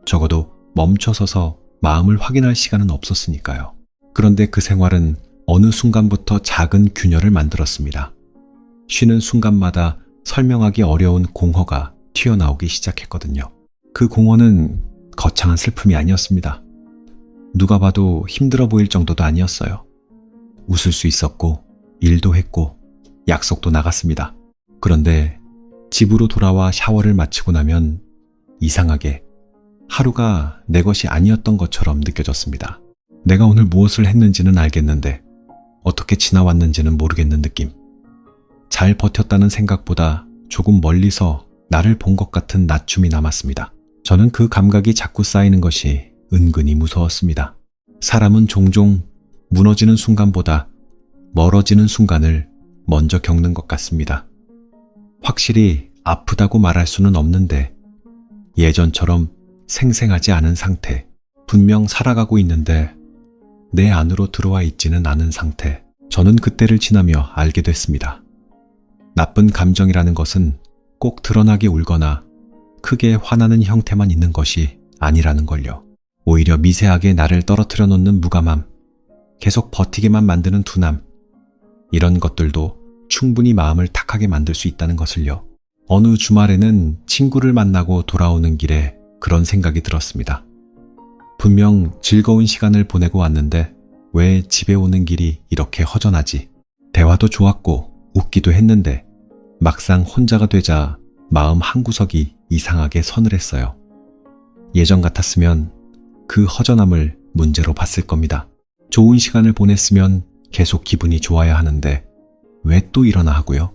적어도 멈춰서서 마음을 확인할 시간은 없었으니까요. 그런데 그 생활은 어느 순간부터 작은 균열을 만들었습니다. 쉬는 순간마다 설명하기 어려운 공허가 튀어나오기 시작했거든요. 그 공허는 거창한 슬픔이 아니었습니다. 누가 봐도 힘들어 보일 정도도 아니었어요. 웃을 수 있었고, 일도 했고, 약속도 나갔습니다. 그런데 집으로 돌아와 샤워를 마치고 나면 이상하게 하루가 내 것이 아니었던 것처럼 느껴졌습니다. 내가 오늘 무엇을 했는지는 알겠는데 어떻게 지나왔는지는 모르겠는 느낌. 잘 버텼다는 생각보다 조금 멀리서 나를 본 것 같은 낮춤이 남았습니다. 저는 그 감각이 자꾸 쌓이는 것이 은근히 무서웠습니다. 사람은 종종 무너지는 순간보다 멀어지는 순간을 먼저 겪는 것 같습니다. 확실히 아프다고 말할 수는 없는데 예전처럼 생생하지 않은 상태, 분명 살아가고 있는데 내 안으로 들어와 있지는 않은 상태. 저는 그때를 지나며 알게 됐습니다. 나쁜 감정이라는 것은 꼭 드러나게 울거나 크게 화나는 형태만 있는 것이 아니라는 걸요. 오히려 미세하게 나를 떨어뜨려 놓는 무감함, 계속 버티게만 만드는 둔함, 이런 것들도 충분히 마음을 탁하게 만들 수 있다는 것을요. 어느 주말에는 친구를 만나고 돌아오는 길에 그런 생각이 들었습니다. 분명 즐거운 시간을 보내고 왔는데 왜 집에 오는 길이 이렇게 허전하지? 대화도 좋았고 웃기도 했는데 막상 혼자가 되자 마음 한구석이 이상하게 서늘했어요. 예전 같았으면 그 허전함을 문제로 봤을 겁니다. 좋은 시간을 보냈으면 계속 기분이 좋아야 하는데 왜 또 일어나 하고요?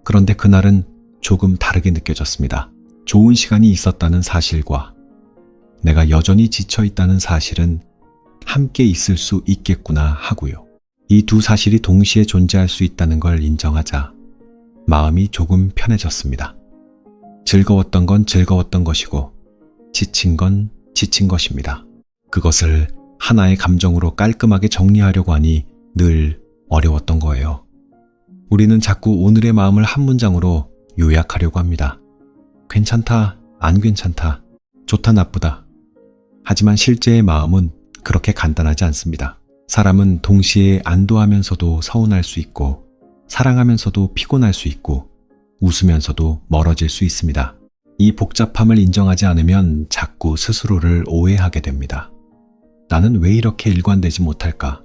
그런데 그날은 조금 다르게 느껴졌습니다. 좋은 시간이 있었다는 사실과 내가 여전히 지쳐 있다는 사실은 함께 있을 수 있겠구나 하고요. 이 두 사실이 동시에 존재할 수 있다는 걸 인정하자 마음이 조금 편해졌습니다. 즐거웠던 건 즐거웠던 것이고 지친 건 지친 것입니다. 그것을 하나의 감정으로 깔끔하게 정리하려고 하니 늘 어려웠던 거예요. 우리는 자꾸 오늘의 마음을 한 문장으로 요약하려고 합니다. 괜찮다, 안 괜찮다, 좋다, 나쁘다. 하지만 실제의 마음은 그렇게 간단하지 않습니다. 사람은 동시에 안도하면서도 서운할 수 있고 사랑하면서도 피곤할 수 있고 웃으면서도 멀어질 수 있습니다. 이 복잡함을 인정하지 않으면 자꾸 스스로를 오해하게 됩니다. 나는 왜 이렇게 일관되지 못할까?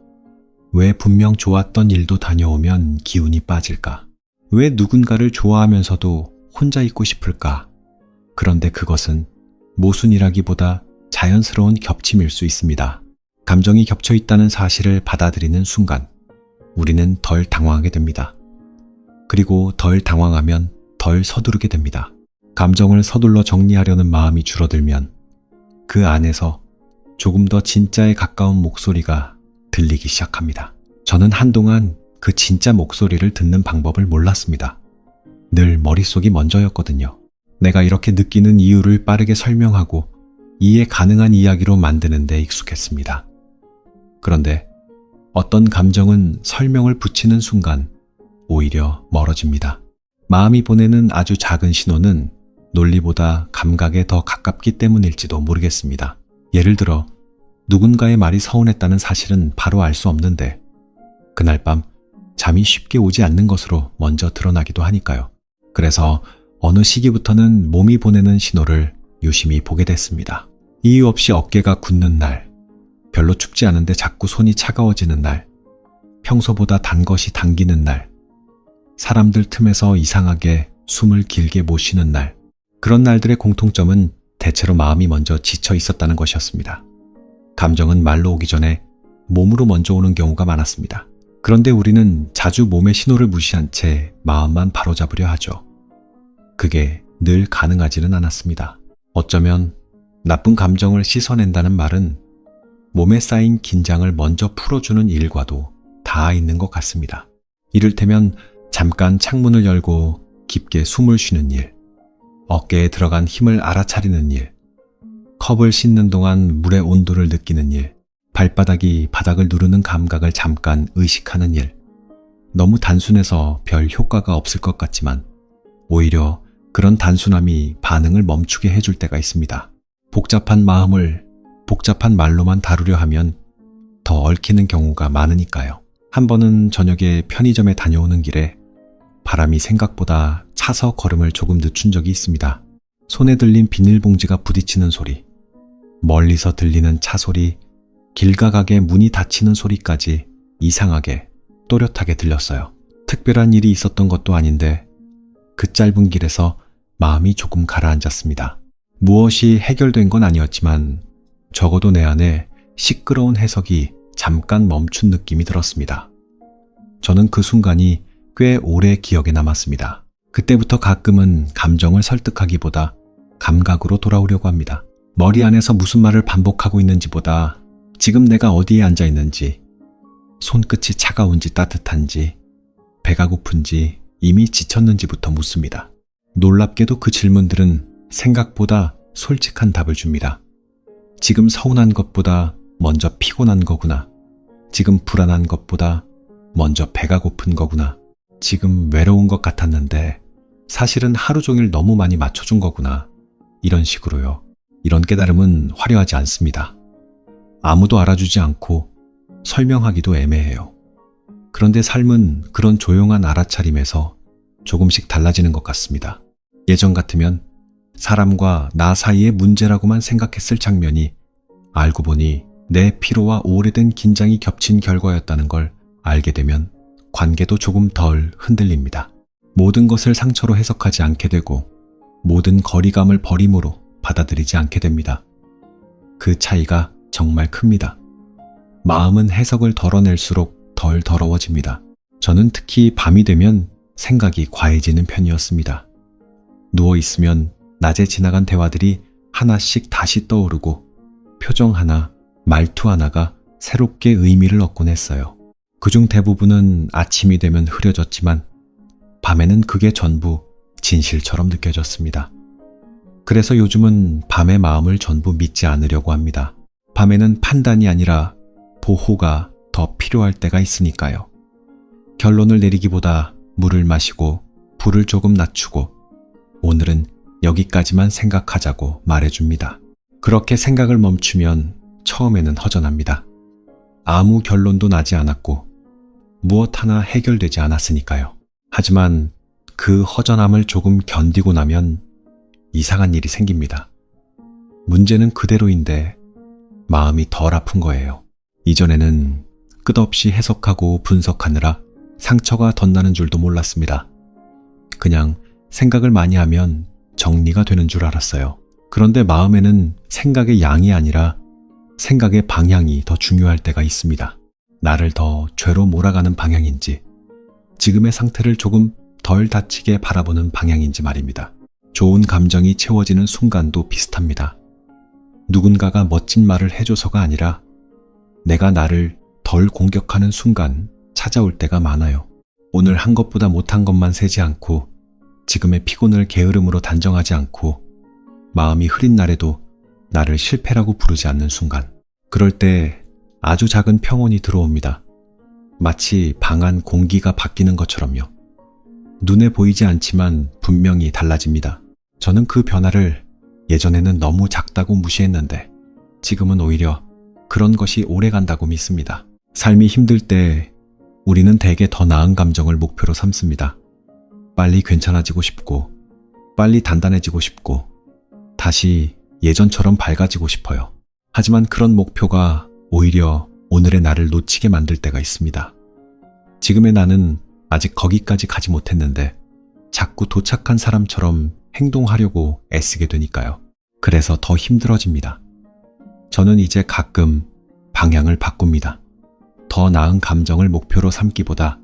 왜 분명 좋았던 일도 다녀오면 기운이 빠질까? 왜 누군가를 좋아하면서도 혼자 있고 싶을까? 그런데 그것은 모순이라기보다 자연스러운 겹침일 수 있습니다. 감정이 겹쳐 있다는 사실을 받아들이는 순간 우리는 덜 당황하게 됩니다. 그리고 덜 당황하면 덜 서두르게 됩니다. 감정을 서둘러 정리하려는 마음이 줄어들면 그 안에서 조금 더 진짜에 가까운 목소리가 들리기 시작합니다. 저는 한동안 그 진짜 목소리를 듣는 방법을 몰랐습니다. 늘 머릿속이 먼저였거든요. 내가 이렇게 느끼는 이유를 빠르게 설명하고 이해 가능한 이야기로 만드는 데 익숙했습니다. 그런데 어떤 감정은 설명을 붙이는 순간 오히려 멀어집니다. 마음이 보내는 아주 작은 신호는 논리보다 감각에 더 가깝기 때문일지도 모르겠습니다. 예를 들어 누군가의 말이 서운했다는 사실은 바로 알 수 없는데 그날 밤 잠이 쉽게 오지 않는 것으로 먼저 드러나기도 하니까요. 그래서 어느 시기부터는 몸이 보내는 신호를 유심히 보게 됐습니다. 이유 없이 어깨가 굳는 날, 별로 춥지 않은데 자꾸 손이 차가워지는 날, 평소보다 단 것이 당기는 날, 사람들 틈에서 이상하게 숨을 길게 못 쉬는 날, 그런 날들의 공통점은 대체로 마음이 먼저 지쳐 있었다는 것이었습니다. 감정은 말로 오기 전에 몸으로 먼저 오는 경우가 많았습니다. 그런데 우리는 자주 몸의 신호를 무시한 채 마음만 바로잡으려 하죠. 그게 늘 가능하지는 않았습니다. 어쩌면 나쁜 감정을 씻어낸다는 말은 몸에 쌓인 긴장을 먼저 풀어주는 일과도 닿아 있는 것 같습니다. 이를테면 잠깐 창문을 열고 깊게 숨을 쉬는 일, 어깨에 들어간 힘을 알아차리는 일, 컵을 씻는 동안 물의 온도를 느끼는 일, 발바닥이 바닥을 누르는 감각을 잠깐 의식하는 일. 너무 단순해서 별 효과가 없을 것 같지만 오히려 그런 단순함이 반응을 멈추게 해줄 때가 있습니다. 복잡한 마음을 복잡한 말로만 다루려 하면 더 얽히는 경우가 많으니까요. 한 번은 저녁에 편의점에 다녀오는 길에 바람이 생각보다 차서 걸음을 조금 늦춘 적이 있습니다. 손에 들린 비닐봉지가 부딪히는 소리, 멀리서 들리는 차 소리, 길 가각에 문이 닫히는 소리까지 이상하게 또렷하게 들렸어요. 특별한 일이 있었던 것도 아닌데 그 짧은 길에서 마음이 조금 가라앉았습니다. 무엇이 해결된 건 아니었지만 적어도 내 안에 시끄러운 해석이 잠깐 멈춘 느낌이 들었습니다. 저는 그 순간이 꽤 오래 기억에 남았습니다. 그때부터 가끔은 감정을 설득하기보다 감각으로 돌아오려고 합니다. 머리 안에서 무슨 말을 반복하고 있는지보다 지금 내가 어디에 앉아 있는지, 손끝이 차가운지 따뜻한지, 배가 고픈지 이미 지쳤는지부터 묻습니다. 놀랍게도 그 질문들은 생각보다 솔직한 답을 줍니다. 지금 서운한 것보다 먼저 피곤한 거구나. 지금 불안한 것보다 먼저 배가 고픈 거구나. 지금 외로운 것 같았는데 사실은 하루 종일 너무 많이 맞춰준 거구나. 이런 식으로요. 이런 깨달음은 화려하지 않습니다. 아무도 알아주지 않고 설명하기도 애매해요. 그런데 삶은 그런 조용한 알아차림에서 조금씩 달라지는 것 같습니다. 예전 같으면 사람과 나 사이의 문제라고만 생각했을 장면이 알고 보니 내 피로와 오래된 긴장이 겹친 결과였다는 걸 알게 되면 관계도 조금 덜 흔들립니다. 모든 것을 상처로 해석하지 않게 되고 모든 거리감을 버림으로 받아들이지 않게 됩니다. 그 차이가 정말 큽니다. 마음은 해석을 덜어낼수록 덜 더러워집니다. 저는 특히 밤이 되면 생각이 과해지는 편이었습니다. 누워있으면 낮에 지나간 대화들이 하나씩 다시 떠오르고 표정 하나, 말투 하나가 새롭게 의미를 얻곤 했어요. 그중 대부분은 아침이 되면 흐려졌지만 밤에는 그게 전부 진실처럼 느껴졌습니다. 그래서 요즘은 밤의 마음을 전부 믿지 않으려고 합니다. 밤에는 판단이 아니라 보호가 더 필요할 때가 있으니까요. 결론을 내리기보다 물을 마시고 불을 조금 낮추고 오늘은 여기까지만 생각하자고 말해줍니다. 그렇게 생각을 멈추면 처음에는 허전합니다. 아무 결론도 나지 않았고 무엇 하나 해결되지 않았으니까요. 하지만 그 허전함을 조금 견디고 나면 이상한 일이 생깁니다. 문제는 그대로인데 마음이 덜 아픈 거예요. 이전에는 끝없이 해석하고 분석하느라 상처가 덧나는 줄도 몰랐습니다. 그냥 생각을 많이 하면 정리가 되는 줄 알았어요. 그런데 마음에는 생각의 양이 아니라 생각의 방향이 더 중요할 때가 있습니다. 나를 더 죄로 몰아가는 방향인지, 지금의 상태를 조금 덜 다치게 바라보는 방향인지 말입니다. 좋은 감정이 채워지는 순간도 비슷합니다. 누군가가 멋진 말을 해줘서가 아니라 내가 나를 덜 공격하는 순간 찾아올 때가 많아요. 오늘 한 것보다 못한 것만 세지 않고 지금의 피곤을 게으름으로 단정하지 않고 마음이 흐린 날에도 나를 실패라고 부르지 않는 순간, 그럴 때 아주 작은 평온이 들어옵니다. 마치 방 안 공기가 바뀌는 것처럼요. 눈에 보이지 않지만 분명히 달라집니다. 저는 그 변화를 예전에는 너무 작다고 무시했는데 지금은 오히려 그런 것이 오래 간다고 믿습니다. 삶이 힘들 때 우리는 대개 더 나은 감정을 목표로 삼습니다. 빨리 괜찮아지고 싶고 빨리 단단해지고 싶고 다시 예전처럼 밝아지고 싶어요. 하지만 그런 목표가 오히려 오늘의 나를 놓치게 만들 때가 있습니다. 지금의 나는 아직 거기까지 가지 못했는데 자꾸 도착한 사람처럼 행동하려고 애쓰게 되니까요. 그래서 더 힘들어집니다. 저는 이제 가끔 방향을 바꿉니다. 더 나은 감정을 목표로 삼기보다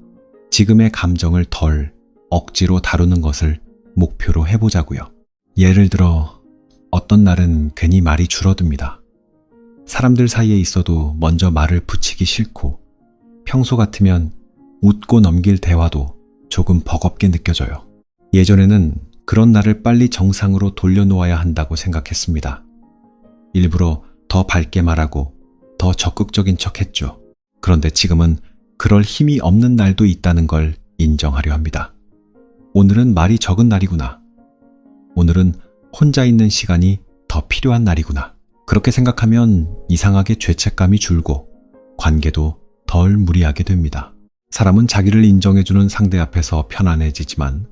지금의 감정을 덜 억지로 다루는 것을 목표로 해보자고요. 예를 들어 어떤 날은 괜히 말이 줄어듭니다. 사람들 사이에 있어도 먼저 말을 붙이기 싫고 평소 같으면 웃고 넘길 대화도 조금 버겁게 느껴져요. 예전에는 그런 날을 빨리 정상으로 돌려놓아야 한다고 생각했습니다. 일부러 더 밝게 말하고 더 적극적인 척 했죠. 그런데 지금은 그럴 힘이 없는 날도 있다는 걸 인정하려 합니다. 오늘은 말이 적은 날이구나. 오늘은 혼자 있는 시간이 더 필요한 날이구나. 그렇게 생각하면 이상하게 죄책감이 줄고 관계도 덜 무리하게 됩니다. 사람은 자기를 인정해주는 상대 앞에서 편안해지지만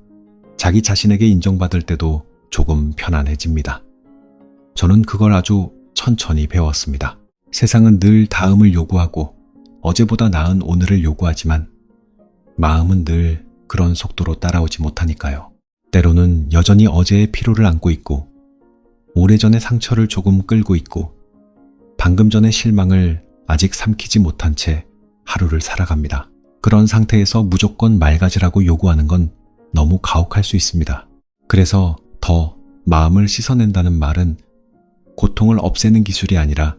자기 자신에게 인정받을 때도 조금 편안해집니다. 저는 그걸 아주 천천히 배웠습니다. 세상은 늘 다음을 요구하고 어제보다 나은 오늘을 요구하지만 마음은 늘 그런 속도로 따라오지 못하니까요. 때로는 여전히 어제의 피로를 안고 있고 오래전의 상처를 조금 끌고 있고 방금 전의 실망을 아직 삼키지 못한 채 하루를 살아갑니다. 그런 상태에서 무조건 맑아지라고 요구하는 건 너무 가혹할 수 있습니다. 그래서 더 마음을 씻어낸다는 말은 고통을 없애는 기술이 아니라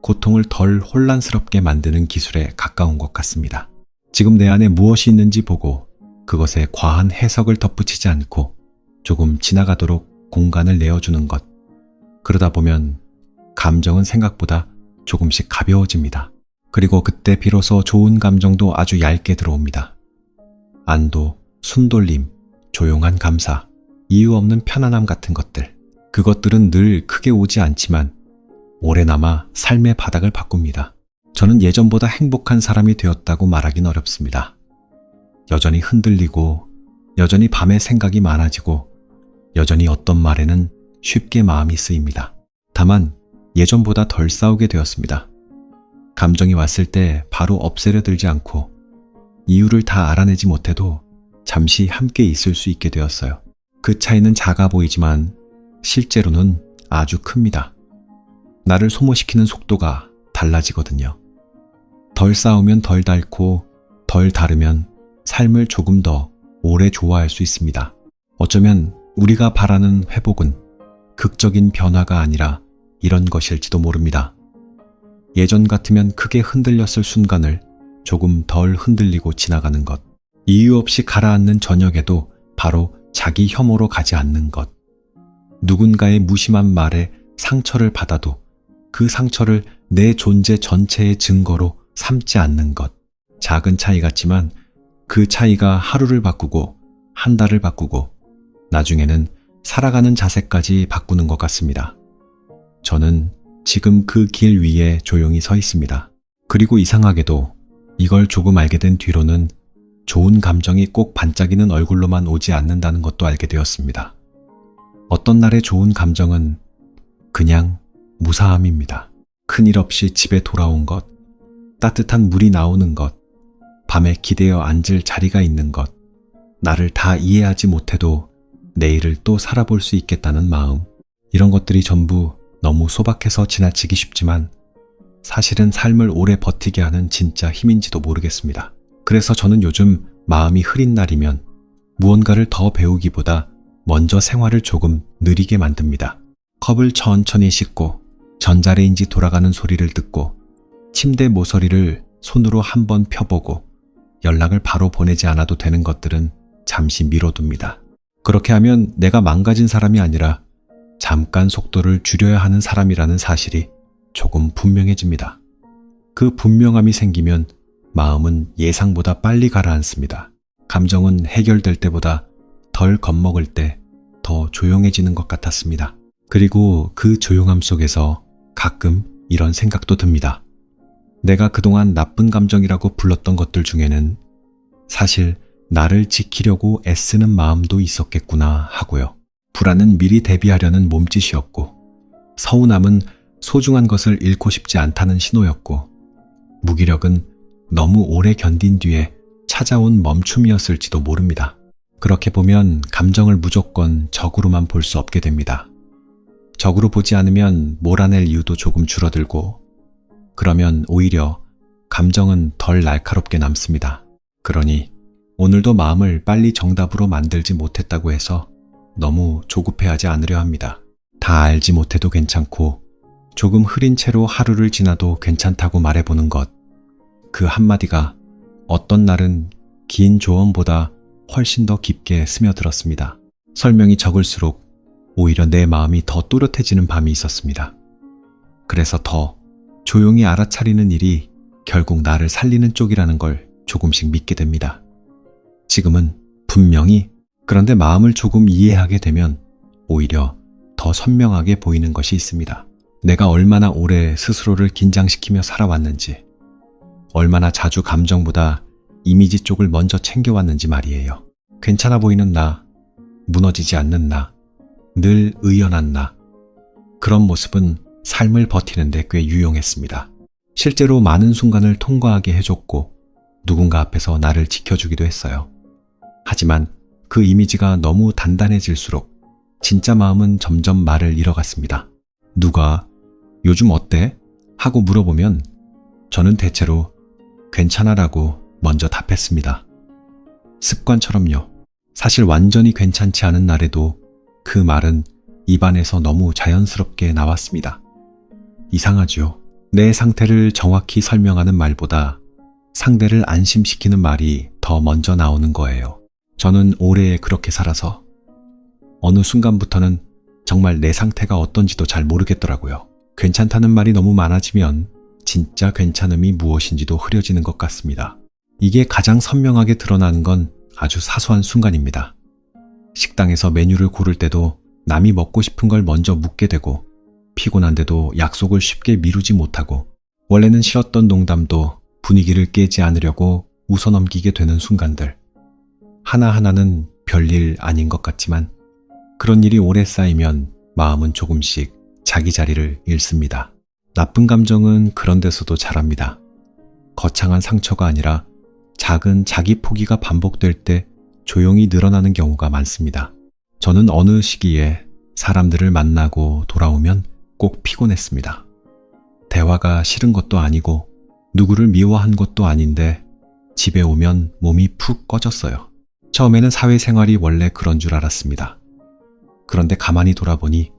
고통을 덜 혼란스럽게 만드는 기술에 가까운 것 같습니다. 지금 내 안에 무엇이 있는지 보고 그것에 과한 해석을 덧붙이지 않고 조금 지나가도록 공간을 내어주는 것. 그러다 보면 감정은 생각보다 조금씩 가벼워집니다. 그리고 그때 비로소 좋은 감정도 아주 얇게 들어옵니다. 안도, 숨돌림, 조용한 감사, 이유 없는 편안함 같은 것들. 그것들은 늘 크게 오지 않지만 오래 남아 삶의 바닥을 바꿉니다. 저는 예전보다 행복한 사람이 되었다고 말하긴 어렵습니다. 여전히 흔들리고 여전히 밤에 생각이 많아지고 여전히 어떤 말에는 쉽게 마음이 쓰입니다. 다만 예전보다 덜 싸우게 되었습니다. 감정이 왔을 때 바로 없애려 들지 않고 이유를 다 알아내지 못해도 잠시 함께 있을 수 있게 되었어요. 그 차이는 작아 보이지만 실제로는 아주 큽니다. 나를 소모시키는 속도가 달라지거든요. 덜 싸우면 덜 닳고 덜 다르면 삶을 조금 더 오래 좋아할 수 있습니다. 어쩌면 우리가 바라는 회복은 극적인 변화가 아니라 이런 것일지도 모릅니다. 예전 같으면 크게 흔들렸을 순간을 조금 덜 흔들리고 지나가는 것. 이유 없이 가라앉는 저녁에도 바로 자기 혐오로 가지 않는 것. 누군가의 무심한 말에 상처를 받아도 그 상처를 내 존재 전체의 증거로 삼지 않는 것. 작은 차이 같지만 그 차이가 하루를 바꾸고 한 달을 바꾸고 나중에는 살아가는 자세까지 바꾸는 것 같습니다. 저는 지금 그 길 위에 조용히 서 있습니다. 그리고 이상하게도 이걸 조금 알게 된 뒤로는 좋은 감정이 꼭 반짝이는 얼굴로만 오지 않는다는 것도 알게 되었습니다. 어떤 날의 좋은 감정은 그냥 무사함입니다. 큰일 없이 집에 돌아온 것, 따뜻한 물이 나오는 것, 밤에 기대어 앉을 자리가 있는 것, 나를 다 이해하지 못해도 내일을 또 살아볼 수 있겠다는 마음. 이런 것들이 전부 너무 소박해서 지나치기 쉽지만 사실은 삶을 오래 버티게 하는 진짜 힘인지도 모르겠습니다. 그래서 저는 요즘 마음이 흐린 날이면 무언가를 더 배우기보다 먼저 생활을 조금 느리게 만듭니다. 컵을 천천히 씻고 전자레인지 돌아가는 소리를 듣고 침대 모서리를 손으로 한번 펴보고 연락을 바로 보내지 않아도 되는 것들은 잠시 미뤄둡니다. 그렇게 하면 내가 망가진 사람이 아니라 잠깐 속도를 줄여야 하는 사람이라는 사실이 조금 분명해집니다. 그 분명함이 생기면 마음은 예상보다 빨리 가라앉습니다. 감정은 해결될 때보다 덜 겁먹을 때 더 조용해지는 것 같았습니다. 그리고 그 조용함 속에서 가끔 이런 생각도 듭니다. 내가 그동안 나쁜 감정이라고 불렀던 것들 중에는 사실 나를 지키려고 애쓰는 마음도 있었겠구나 하고요. 불안은 미리 대비하려는 몸짓이었고, 서운함은 소중한 것을 잃고 싶지 않다는 신호였고, 무기력은 너무 오래 견딘 뒤에 찾아온 멈춤이었을지도 모릅니다. 그렇게 보면 감정을 무조건 적으로만 볼 수 없게 됩니다. 적으로 보지 않으면 몰아낼 이유도 조금 줄어들고, 그러면 오히려 감정은 덜 날카롭게 남습니다. 그러니 오늘도 마음을 빨리 정답으로 만들지 못했다고 해서 너무 조급해하지 않으려 합니다. 다 알지 못해도 괜찮고 조금 흐린 채로 하루를 지나도 괜찮다고 말해보는 것, 그 한마디가 어떤 날은 긴 조언보다 훨씬 더 깊게 스며들었습니다. 설명이 적을수록 오히려 내 마음이 더 또렷해지는 밤이 있었습니다. 그래서 더 조용히 알아차리는 일이 결국 나를 살리는 쪽이라는 걸 조금씩 믿게 됩니다. 지금은 분명히, 그런데 마음을 조금 이해하게 되면 오히려 더 선명하게 보이는 것이 있습니다. 내가 얼마나 오래 스스로를 긴장시키며 살아왔는지, 얼마나 자주 감정보다 이미지 쪽을 먼저 챙겨왔는지 말이에요. 괜찮아 보이는 나, 무너지지 않는 나, 늘 의연한 나, 그런 모습은 삶을 버티는데 꽤 유용했습니다. 실제로 많은 순간을 통과하게 해줬고 누군가 앞에서 나를 지켜주기도 했어요. 하지만 그 이미지가 너무 단단해질수록 진짜 마음은 점점 말을 잃어갔습니다. 누가 요즘 어때? 하고 물어보면 저는 대체로 괜찮아라고 먼저 답했습니다. 습관처럼요. 사실 완전히 괜찮지 않은 날에도 그 말은 입안에서 너무 자연스럽게 나왔습니다. 이상하죠. 내 상태를 정확히 설명하는 말보다 상대를 안심시키는 말이 더 먼저 나오는 거예요. 저는 오래 그렇게 살아서 어느 순간부터는 정말 내 상태가 어떤지도 잘 모르겠더라고요. 괜찮다는 말이 너무 많아지면 진짜 괜찮음이 무엇인지도 흐려지는 것 같습니다. 이게 가장 선명하게 드러나는 건 아주 사소한 순간입니다. 식당에서 메뉴를 고를 때도 남이 먹고 싶은 걸 먼저 묻게 되고, 피곤한데도 약속을 쉽게 미루지 못하고, 원래는 싫었던 농담도 분위기를 깨지 않으려고 웃어넘기게 되는 순간들. 하나하나는 별일 아닌 것 같지만 그런 일이 오래 쌓이면 마음은 조금씩 자기 자리를 잃습니다. 나쁜 감정은 그런 데서도 자랍니다. 거창한 상처가 아니라 작은 자기 포기가 반복될 때 조용히 늘어나는 경우가 많습니다. 저는 어느 시기에 사람들을 만나고 돌아오면 꼭 피곤했습니다. 대화가 싫은 것도 아니고 누구를 미워한 것도 아닌데 집에 오면 몸이 푹 꺼졌어요. 처음에는 사회생활이 원래 그런 줄 알았습니다. 그런데 가만히 돌아보니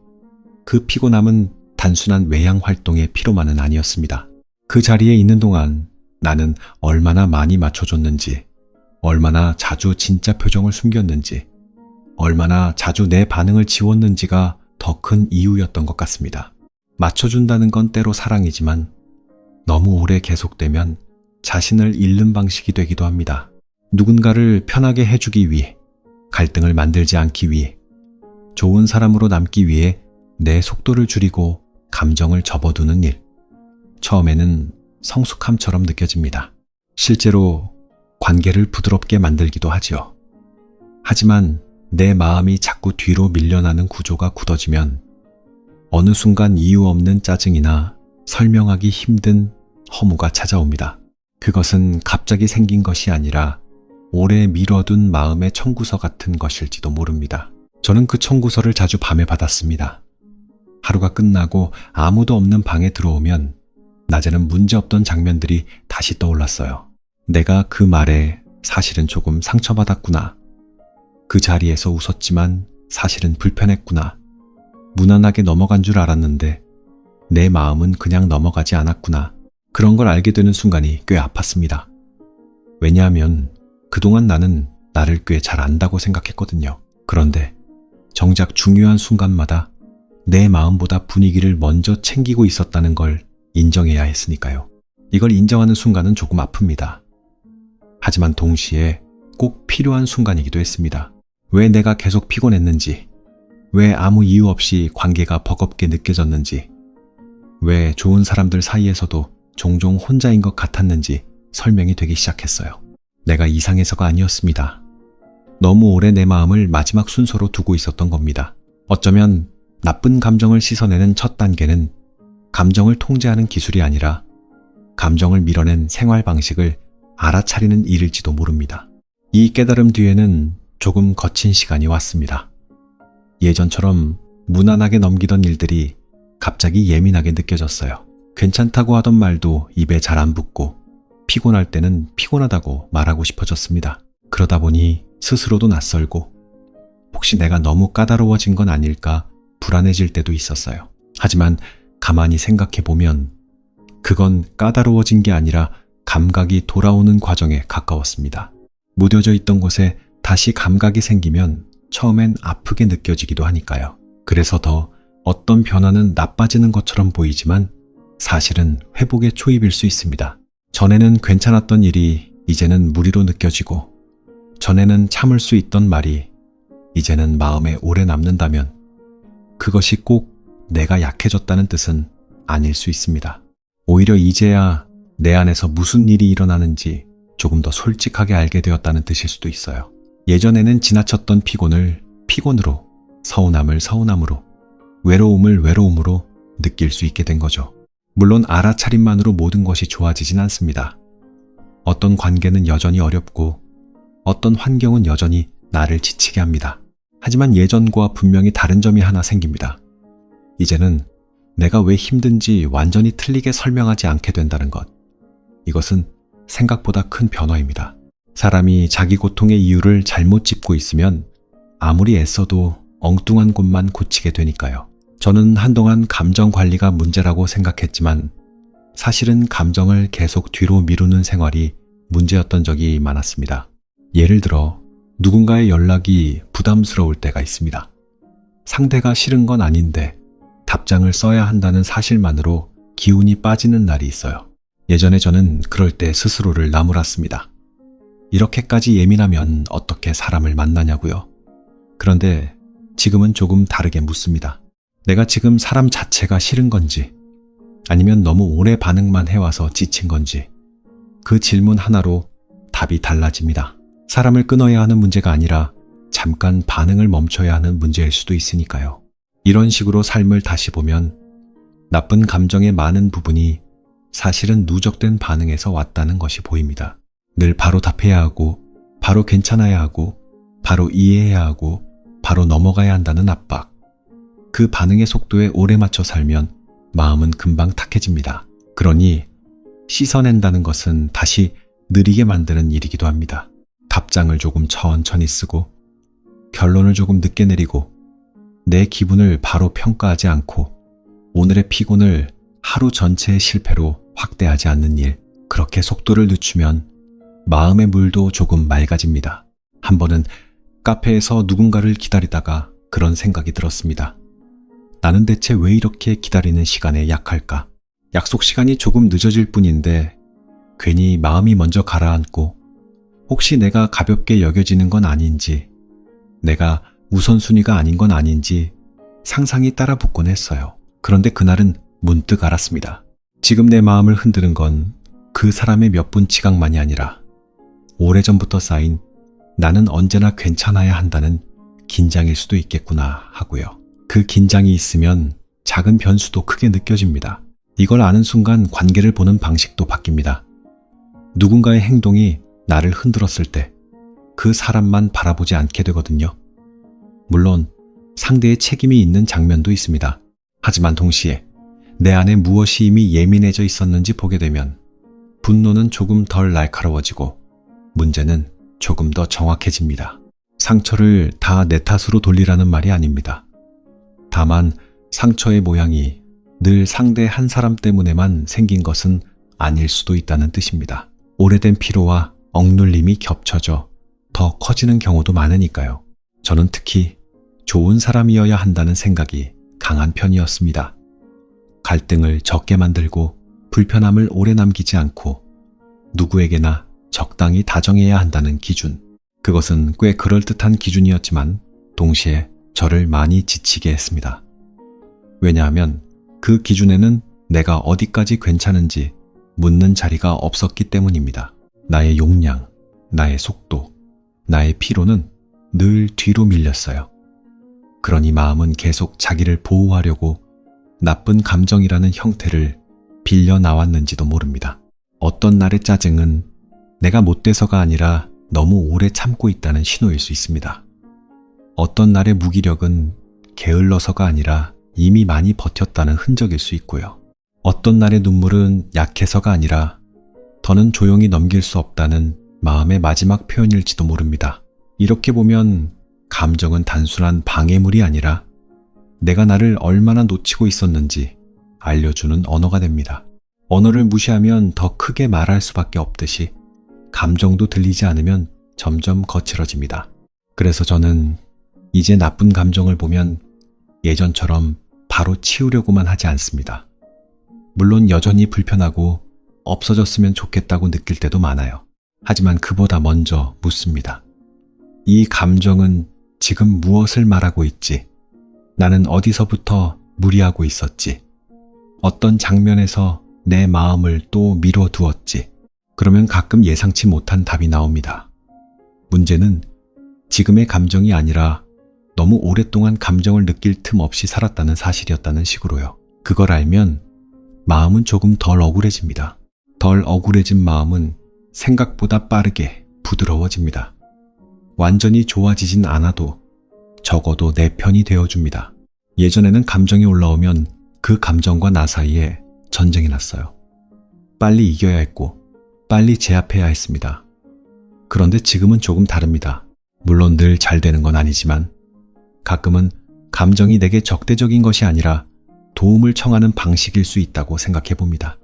그 피곤함은 단순한 외양 활동의 피로만은 아니었습니다. 그 자리에 있는 동안 나는 얼마나 많이 맞춰줬는지, 얼마나 자주 진짜 표정을 숨겼는지, 얼마나 자주 내 반응을 지웠는지가 더 큰 이유였던 것 같습니다. 맞춰준다는 건 때로 사랑이지만 너무 오래 계속되면 자신을 잃는 방식이 되기도 합니다. 누군가를 편하게 해주기 위해, 갈등을 만들지 않기 위해, 좋은 사람으로 남기 위해 내 속도를 줄이고 감정을 접어두는 일. 처음에는 성숙함처럼 느껴집니다. 실제로 관계를 부드럽게 만들기도 하지요. 하지만 내 마음이 자꾸 뒤로 밀려나는 구조가 굳어지면 어느 순간 이유 없는 짜증이나 설명하기 힘든 허무가 찾아옵니다. 그것은 갑자기 생긴 것이 아니라 오래 미뤄둔 마음의 청구서 같은 것일지도 모릅니다. 저는 그 청구서를 자주 밤에 받았습니다. 하루가 끝나고 아무도 없는 방에 들어오면 낮에는 문제없던 장면들이 다시 떠올랐어요. 내가 그 말에 사실은 조금 상처받았구나. 그 자리에서 웃었지만 사실은 불편했구나. 무난하게 넘어간 줄 알았는데 내 마음은 그냥 넘어가지 않았구나. 그런 걸 알게 되는 순간이 꽤 아팠습니다. 왜냐하면 그동안 나는 나를 꽤 잘 안다고 생각했거든요. 그런데 정작 중요한 순간마다 내 마음보다 분위기를 먼저 챙기고 있었다는 걸 인정해야 했으니까요. 이걸 인정하는 순간은 조금 아픕니다. 하지만 동시에 꼭 필요한 순간이기도 했습니다. 왜 내가 계속 피곤했는지, 왜 아무 이유 없이 관계가 버겁게 느껴졌는지, 왜 좋은 사람들 사이에서도 종종 혼자인 것 같았는지 설명이 되기 시작했어요. 내가 이상해서가 아니었습니다. 너무 오래 내 마음을 마지막 순서로 두고 있었던 겁니다. 어쩌면 나쁜 감정을 씻어내는 첫 단계는 감정을 통제하는 기술이 아니라 감정을 밀어낸 생활 방식을 알아차리는 일일지도 모릅니다. 이 깨달음 뒤에는 조금 거친 시간이 왔습니다. 예전처럼 무난하게 넘기던 일들이 갑자기 예민하게 느껴졌어요. 괜찮다고 하던 말도 입에 잘 안 붙고 피곤할 때는 피곤하다고 말하고 싶어졌습니다. 그러다 보니 스스로도 낯설고 혹시 내가 너무 까다로워진 건 아닐까 불안해질 때도 있었어요. 하지만 가만히 생각해 보면 그건 까다로워진 게 아니라 감각이 돌아오는 과정에 가까웠습니다. 무뎌져 있던 곳에 다시 감각이 생기면 처음엔 아프게 느껴지기도 하니까요. 그래서 더 어떤 변화는 나빠지는 것처럼 보이지만 사실은 회복의 초입일 수 있습니다. 전에는 괜찮았던 일이 이제는 무리로 느껴지고 전에는 참을 수 있던 말이 이제는 마음에 오래 남는다면 그것이 꼭 내가 약해졌다는 뜻은 아닐 수 있습니다. 오히려 이제야 내 안에서 무슨 일이 일어나는지 조금 더 솔직하게 알게 되었다는 뜻일 수도 있어요. 예전에는 지나쳤던 피곤을 피곤으로, 서운함을 서운함으로, 외로움을 외로움으로 느낄 수 있게 된 거죠. 물론 알아차림만으로 모든 것이 좋아지진 않습니다. 어떤 관계는 여전히 어렵고 어떤 환경은 여전히 나를 지치게 합니다. 하지만 예전과 분명히 다른 점이 하나 생깁니다. 이제는 내가 왜 힘든지 완전히 틀리게 설명하지 않게 된다는 것. 이것은 생각보다 큰 변화입니다. 사람이 자기 고통의 이유를 잘못 짚고 있으면 아무리 애써도 엉뚱한 곳만 고치게 되니까요. 저는 한동안 감정 관리가 문제라고 생각했지만 사실은 감정을 계속 뒤로 미루는 생활이 문제였던 적이 많았습니다. 예를 들어 누군가의 연락이 부담스러울 때가 있습니다. 상대가 싫은 건 아닌데 답장을 써야 한다는 사실만으로 기운이 빠지는 날이 있어요. 예전에 저는 그럴 때 스스로를 나무랐습니다. 이렇게까지 예민하면 어떻게 사람을 만나냐고요. 그런데 지금은 조금 다르게 묻습니다. 내가 지금 사람 자체가 싫은 건지 아니면 너무 오래 반응만 해와서 지친 건지 그 질문 하나로 답이 달라집니다. 사람을 끊어야 하는 문제가 아니라 잠깐 반응을 멈춰야 하는 문제일 수도 있으니까요. 이런 식으로 삶을 다시 보면 나쁜 감정의 많은 부분이 사실은 누적된 반응에서 왔다는 것이 보입니다. 늘 바로 답해야 하고 바로 괜찮아야 하고 바로 이해해야 하고 바로 넘어가야 한다는 압박. 그 반응의 속도에 오래 맞춰 살면 마음은 금방 탁해집니다. 그러니 씻어낸다는 것은 다시 느리게 만드는 일이기도 합니다. 답장을 조금 천천히 쓰고 결론을 조금 늦게 내리고 내 기분을 바로 평가하지 않고 오늘의 피곤을 하루 전체의 실패로 확대하지 않는 일. 그렇게 속도를 늦추면 마음의 물도 조금 맑아집니다. 한 번은 카페에서 누군가를 기다리다가 그런 생각이 들었습니다. 나는 대체 왜 이렇게 기다리는 시간에 약할까? 약속 시간이 조금 늦어질 뿐인데 괜히 마음이 먼저 가라앉고 혹시 내가 가볍게 여겨지는 건 아닌지 내가 우선순위가 아닌 건 아닌지 상상이 따라붙곤 했어요. 그런데 그날은 문득 알았습니다. 지금 내 마음을 흔드는 건 그 사람의 몇 분 지각만이 아니라 오래전부터 쌓인 나는 언제나 괜찮아야 한다는 긴장일 수도 있겠구나 하고요. 그 긴장이 있으면 작은 변수도 크게 느껴집니다. 이걸 아는 순간 관계를 보는 방식도 바뀝니다. 누군가의 행동이 나를 흔들었을 때 그 사람만 바라보지 않게 되거든요. 물론 상대의 책임이 있는 장면도 있습니다. 하지만 동시에 내 안에 무엇이 이미 예민해져 있었는지 보게 되면 분노는 조금 덜 날카로워지고 문제는 조금 더 정확해집니다. 상처를 다 내 탓으로 돌리라는 말이 아닙니다. 다만 상처의 모양이 늘 상대 한 사람 때문에만 생긴 것은 아닐 수도 있다는 뜻입니다. 오래된 피로와 억눌림이 겹쳐져 더 커지는 경우도 많으니까요. 저는 특히 좋은 사람이어야 한다는 생각이 강한 편이었습니다. 갈등을 적게 만들고 불편함을 오래 남기지 않고 누구에게나 적당히 다정해야 한다는 기준. 그것은 꽤 그럴듯한 기준이었지만 동시에 저를 많이 지치게 했습니다. 왜냐하면 그 기준에는 내가 어디까지 괜찮은지 묻는 자리가 없었기 때문입니다. 나의 용량, 나의 속도, 나의 피로는 늘 뒤로 밀렸어요. 그러니 마음은 계속 자기를 보호하려고 나쁜 감정이라는 형태를 빌려 나왔는지도 모릅니다. 어떤 날의 짜증은 내가 못돼서가 아니라 너무 오래 참고 있다는 신호일 수 있습니다. 어떤 날의 무기력은 게을러서가 아니라 이미 많이 버텼다는 흔적일 수 있고요. 어떤 날의 눈물은 약해서가 아니라 더는 조용히 넘길 수 없다는 마음의 마지막 표현일지도 모릅니다. 이렇게 보면 감정은 단순한 방해물이 아니라 내가 나를 얼마나 놓치고 있었는지 알려주는 언어가 됩니다. 언어를 무시하면 더 크게 말할 수밖에 없듯이 감정도 들리지 않으면 점점 거칠어집니다. 그래서 저는 이제 나쁜 감정을 보면 예전처럼 바로 치우려고만 하지 않습니다. 물론 여전히 불편하고 없어졌으면 좋겠다고 느낄 때도 많아요. 하지만 그보다 먼저 묻습니다. 이 감정은 지금 무엇을 말하고 있지? 나는 어디서부터 무리하고 있었지? 어떤 장면에서 내 마음을 또 미뤄두었지? 그러면 가끔 예상치 못한 답이 나옵니다. 문제는 지금의 감정이 아니라 너무 오랫동안 감정을 느낄 틈 없이 살았다는 사실이었다는 식으로요. 그걸 알면 마음은 조금 덜 억울해집니다. 덜 억울해진 마음은 생각보다 빠르게 부드러워집니다. 완전히 좋아지진 않아도 적어도 내 편이 되어줍니다. 예전에는 감정이 올라오면 그 감정과 나 사이에 전쟁이 났어요. 빨리 이겨야 했고 빨리 제압해야 했습니다. 그런데 지금은 조금 다릅니다. 물론 늘 잘 되는 건 아니지만 가끔은 감정이 내게 적대적인 것이 아니라 도움을 청하는 방식일 수 있다고 생각해 봅니다.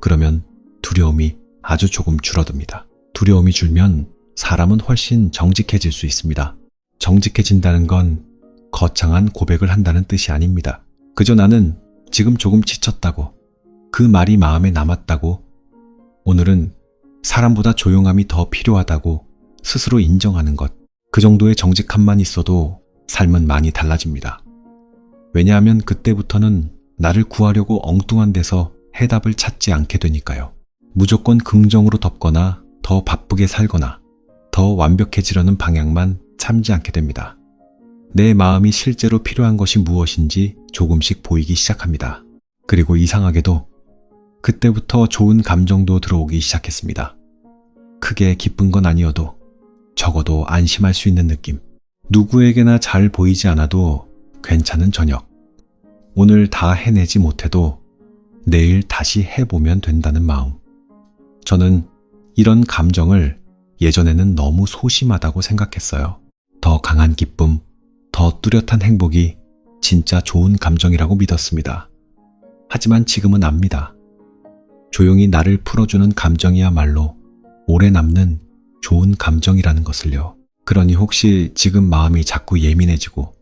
그러면 두려움이 아주 조금 줄어듭니다. 두려움이 줄면 사람은 훨씬 정직해질 수 있습니다. 정직해진다는 건 거창한 고백을 한다는 뜻이 아닙니다. 그저 나는 지금 조금 지쳤다고, 그 말이 마음에 남았다고, 오늘은 사람보다 조용함이 더 필요하다고 스스로 인정하는 것, 그 정도의 정직함만 있어도 삶은 많이 달라집니다. 왜냐하면 그때부터는 나를 구하려고 엉뚱한 데서 해답을 찾지 않게 되니까요. 무조건 긍정으로 덮거나 더 바쁘게 살거나 더 완벽해지려는 방향만 참지 않게 됩니다. 내 마음이 실제로 필요한 것이 무엇인지 조금씩 보이기 시작합니다. 그리고 이상하게도 그때부터 좋은 감정도 들어오기 시작했습니다. 크게 기쁜 건 아니어도 적어도 안심할 수 있는 느낌. 누구에게나 잘 보이지 않아도 괜찮은 저녁. 오늘 다 해내지 못해도 내일 다시 해보면 된다는 마음. 저는 이런 감정을 예전에는 너무 소심하다고 생각했어요. 더 강한 기쁨, 더 뚜렷한 행복이 진짜 좋은 감정이라고 믿었습니다. 하지만 지금은 압니다. 조용히 나를 풀어주는 감정이야말로 오래 남는 좋은 감정이라는 것을요. 그러니 혹시 지금 마음이 자꾸 예민해지고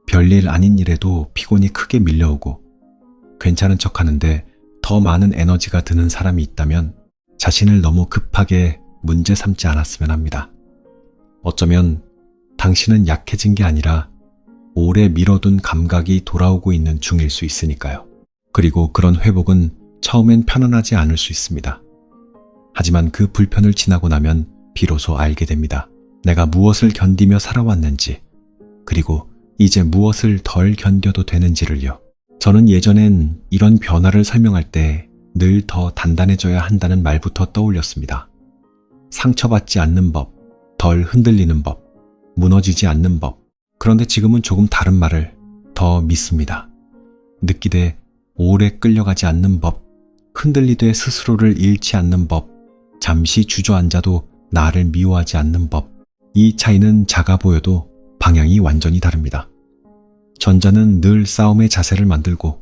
별일 아닌 일에도 피곤이 크게 밀려오고 괜찮은 척하는데 더 많은 에너지가 드는 사람이 있다면 자신을 너무 급하게 문제 삼지 않았으면 합니다. 어쩌면 당신은 약해진 게 아니라 오래 미뤄둔 감각이 돌아오고 있는 중일 수 있으니까요. 그리고 그런 회복은 처음엔 편안하지 않을 수 있습니다. 하지만 그 불편을 지나고 나면 비로소 알게 됩니다. 내가 무엇을 견디며 살아왔는지, 그리고 이제 무엇을 덜 견뎌도 되는지를요. 저는 예전엔 이런 변화를 설명할 때 늘 더 단단해져야 한다는 말부터 떠올렸습니다. 상처받지 않는 법, 덜 흔들리는 법, 무너지지 않는 법. 그런데 지금은 조금 다른 말을 더 믿습니다. 느끼되 오래 끌려가지 않는 법, 흔들리되 스스로를 잃지 않는 법, 잠시 주저앉아도 나를 미워하지 않는 법. 이 차이는 작아 보여도 방향이 완전히 다릅니다. 전자는 늘 싸움의 자세를 만들고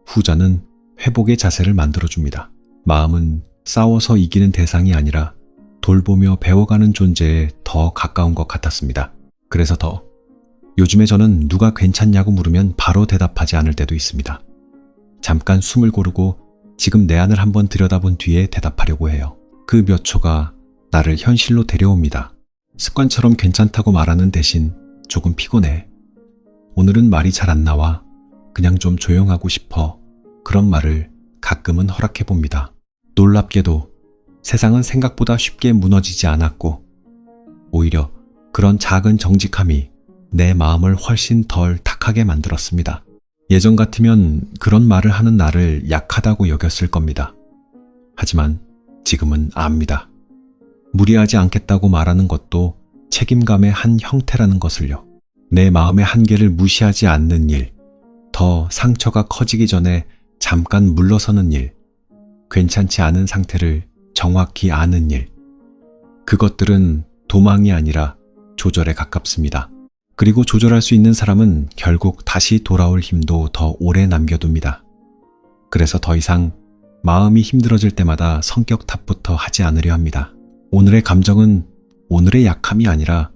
후자는 회복의 자세를 만들어줍니다. 마음은 싸워서 이기는 대상이 아니라 돌보며 배워가는 존재에 더 가까운 것 같았습니다. 그래서 요즘에 저는 누가 괜찮냐고 물으면 바로 대답하지 않을 때도 있습니다. 잠깐 숨을 고르고 지금 내 안을 한번 들여다본 뒤에 대답하려고 해요. 그 몇 초가 나를 현실로 데려옵니다. 습관처럼 괜찮다고 말하는 대신 조금 피곤해. 오늘은 말이 잘 안 나와. 그냥 좀 조용하고 싶어. 그런 말을 가끔은 허락해 봅니다. 놀랍게도 세상은 생각보다 쉽게 무너지지 않았고 오히려 그런 작은 정직함이 내 마음을 훨씬 덜 탁하게 만들었습니다. 예전 같으면 그런 말을 하는 나를 약하다고 여겼을 겁니다. 하지만 지금은 압니다. 무리하지 않겠다고 말하는 것도 책임감의 한 형태라는 것을요. 내 마음의 한계를 무시하지 않는 일, 더 상처가 커지기 전에 잠깐 물러서는 일, 괜찮지 않은 상태를 정확히 아는 일, 그것들은 도망이 아니라 조절에 가깝습니다. 그리고 조절할 수 있는 사람은 결국 다시 돌아올 힘도 더 오래 남겨둡니다. 그래서 더 이상 마음이 힘들어질 때마다 성격 탓부터 하지 않으려 합니다. 오늘의 감정은 오늘의 약함이 아니라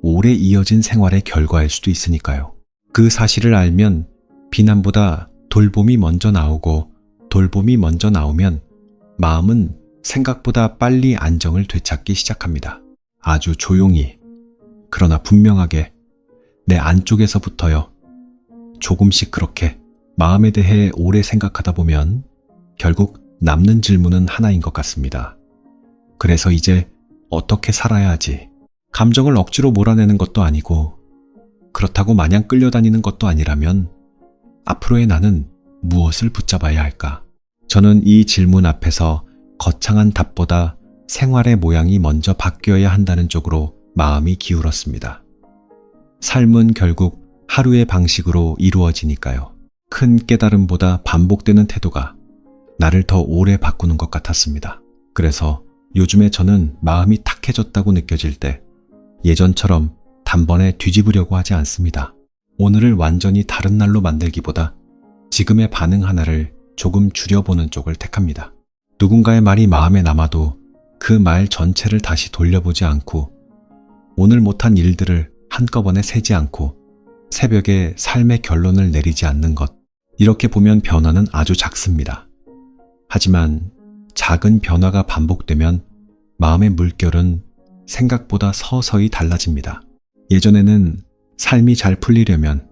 오래 이어진 생활의 결과일 수도 있으니까요. 그 사실을 알면 비난보다 돌봄이 먼저 나오고, 돌봄이 먼저 나오면 마음은 생각보다 빨리 안정을 되찾기 시작합니다. 아주 조용히, 그러나 분명하게 내 안쪽에서부터요. 조금씩 그렇게 마음에 대해 오래 생각하다 보면 결국 남는 질문은 하나인 것 같습니다. 그래서 이제 어떻게 살아야 하지? 감정을 억지로 몰아내는 것도 아니고, 그렇다고 마냥 끌려다니는 것도 아니라면 앞으로의 나는 무엇을 붙잡아야 할까? 저는 이 질문 앞에서 거창한 답보다 생활의 모양이 먼저 바뀌어야 한다는 쪽으로 마음이 기울었습니다. 삶은 결국 하루의 방식으로 이루어지니까요. 큰 깨달음보다 반복되는 태도가 나를 더 오래 바꾸는 것 같았습니다. 그래서 요즘에 저는 마음이 탁해졌다고 느껴질 때 예전처럼 단번에 뒤집으려고 하지 않습니다. 오늘을 완전히 다른 날로 만들기보다 지금의 반응 하나를 조금 줄여보는 쪽을 택합니다. 누군가의 말이 마음에 남아도 그 말 전체를 다시 돌려보지 않고, 오늘 못한 일들을 한꺼번에 세지 않고 새벽에 삶의 결론을 내리지 않는 것, 이렇게 보면 변화는 아주 작습니다. 하지만 작은 변화가 반복되면 마음의 물결은 생각보다 서서히 달라집니다. 예전에는 삶이 잘 풀리려면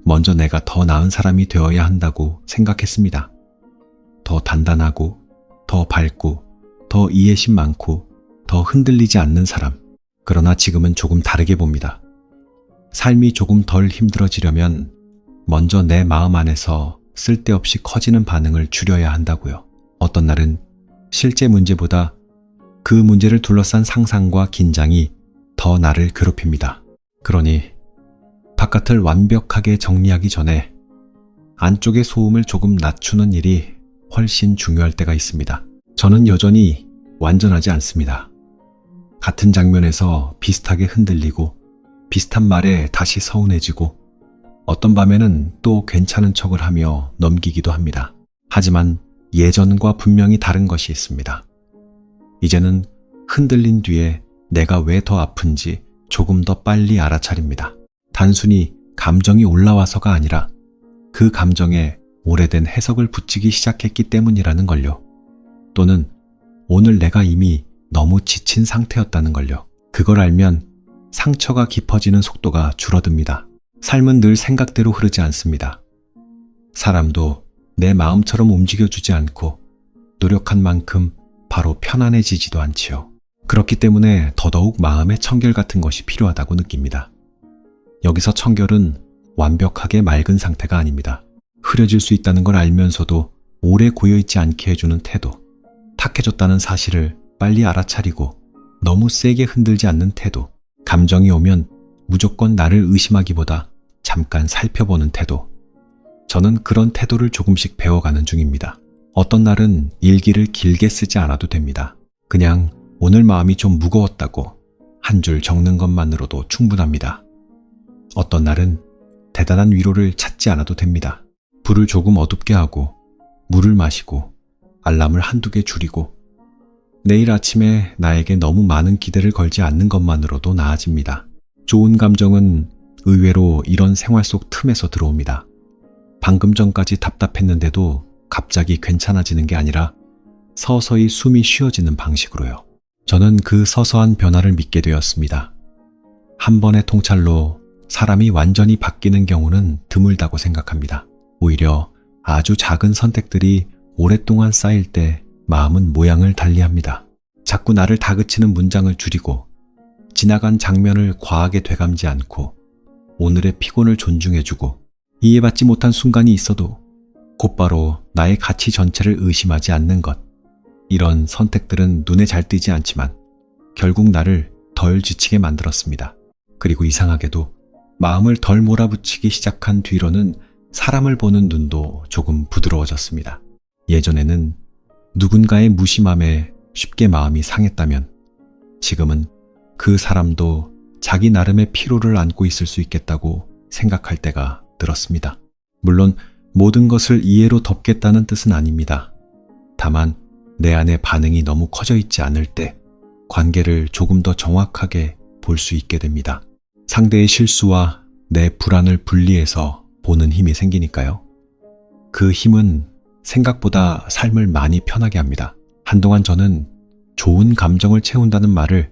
먼저 내가 더 나은 사람이 되어야 한다고 생각했습니다. 더 단단하고, 더 밝고, 더 이해심 많고, 더 흔들리지 않는 사람. 그러나 지금은 조금 다르게 봅니다. 삶이 조금 덜 힘들어지려면 먼저 내 마음 안에서 쓸데없이 커지는 반응을 줄여야 한다고요. 어떤 날은 실제 문제보다 그 문제를 둘러싼 상상과 긴장이 더 나를 괴롭힙니다. 그러니 바깥을 완벽하게 정리하기 전에 안쪽의 소음을 조금 낮추는 일이 훨씬 중요할 때가 있습니다. 저는 여전히 완전하지 않습니다. 같은 장면에서 비슷하게 흔들리고, 비슷한 말에 다시 서운해지고, 어떤 밤에는 또 괜찮은 척을 하며 넘기기도 합니다. 하지만 예전과 분명히 다른 것이 있습니다. 이제는 흔들린 뒤에 내가 왜 더 아픈지 조금 더 빨리 알아차립니다. 단순히 감정이 올라와서가 아니라 그 감정에 오래된 해석을 붙이기 시작했기 때문이라는 걸요. 또는 오늘 내가 이미 너무 지친 상태였다는 걸요. 그걸 알면 상처가 깊어지는 속도가 줄어듭니다. 삶은 늘 생각대로 흐르지 않습니다. 사람도 내 마음처럼 움직여주지 않고 노력한 만큼 바로 편안해지지도 않지요. 그렇기 때문에 더더욱 마음의 청결 같은 것이 필요하다고 느낍니다. 여기서 청결은 완벽하게 맑은 상태가 아닙니다. 흐려질 수 있다는 걸 알면서도 오래 고여있지 않게 해주는 태도, 탁해졌다는 사실을 빨리 알아차리고 너무 세게 흔들지 않는 태도, 감정이 오면 무조건 나를 의심하기보다 잠깐 살펴보는 태도. 저는 그런 태도를 조금씩 배워가는 중입니다. 어떤 날은 일기를 길게 쓰지 않아도 됩니다. 그냥 오늘 마음이 좀 무거웠다고 한 줄 적는 것만으로도 충분합니다. 어떤 날은 대단한 위로를 찾지 않아도 됩니다. 불을 조금 어둡게 하고, 물을 마시고, 알람을 한두 개 줄이고, 내일 아침에 나에게 너무 많은 기대를 걸지 않는 것만으로도 나아집니다. 좋은 감정은 의외로 이런 생활 속 틈에서 들어옵니다. 방금 전까지 답답했는데도 갑자기 괜찮아지는 게 아니라 서서히 숨이 쉬어지는 방식으로요. 저는 그 서서한 변화를 믿게 되었습니다. 한 번의 통찰로 사람이 완전히 바뀌는 경우는 드물다고 생각합니다. 오히려 아주 작은 선택들이 오랫동안 쌓일 때 마음은 모양을 달리합니다. 자꾸 나를 다그치는 문장을 줄이고, 지나간 장면을 과하게 되감지 않고, 오늘의 피곤을 존중해주고 이해받지 못한 순간이 있어도 곧바로 나의 가치 전체를 의심하지 않는 것. 이런 선택들은 눈에 잘 띄지 않지만 결국 나를 덜 지치게 만들었습니다. 그리고 이상하게도 마음을 덜 몰아붙이기 시작한 뒤로는 사람을 보는 눈도 조금 부드러워졌습니다. 예전에는 누군가의 무심함에 쉽게 마음이 상했다면 지금은 그 사람도 자기 나름의 피로를 안고 있을 수 있겠다고 생각할 때가 들었습니다. 물론 모든 것을 이해로 덮겠다는 뜻은 아닙니다. 다만 내 안에 반응이 너무 커져 있지 않을 때 관계를 조금 더 정확하게 볼 수 있게 됩니다. 상대의 실수와 내 불안을 분리해서 보는 힘이 생기니까요. 그 힘은 생각보다 삶을 많이 편하게 합니다. 한동안 저는 좋은 감정을 채운다는 말을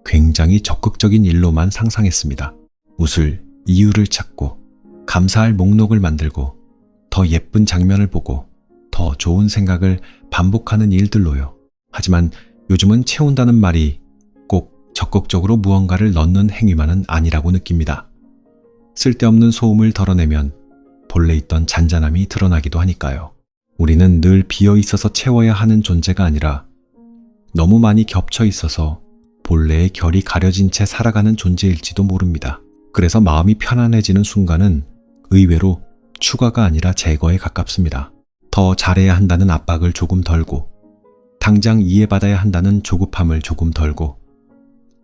굉장히 적극적인 일로만 상상했습니다. 웃을 이유를 찾고 감사할 목록을 만들고 더 예쁜 장면을 보고 더 좋은 생각을 반복하는 일들로요. 하지만 요즘은 채운다는 말이 꼭 적극적으로 무언가를 넣는 행위만은 아니라고 느낍니다. 쓸데없는 소음을 덜어내면 본래 있던 잔잔함이 드러나기도 하니까요. 우리는 늘 비어 있어서 채워야 하는 존재가 아니라 너무 많이 겹쳐 있어서 본래의 결이 가려진 채 살아가는 존재일지도 모릅니다. 그래서 마음이 편안해지는 순간은 의외로 추가가 아니라 제거에 가깝습니다. 더 잘해야 한다는 압박을 조금 덜고 당장 이해받아야 한다는 조급함을 조금 덜고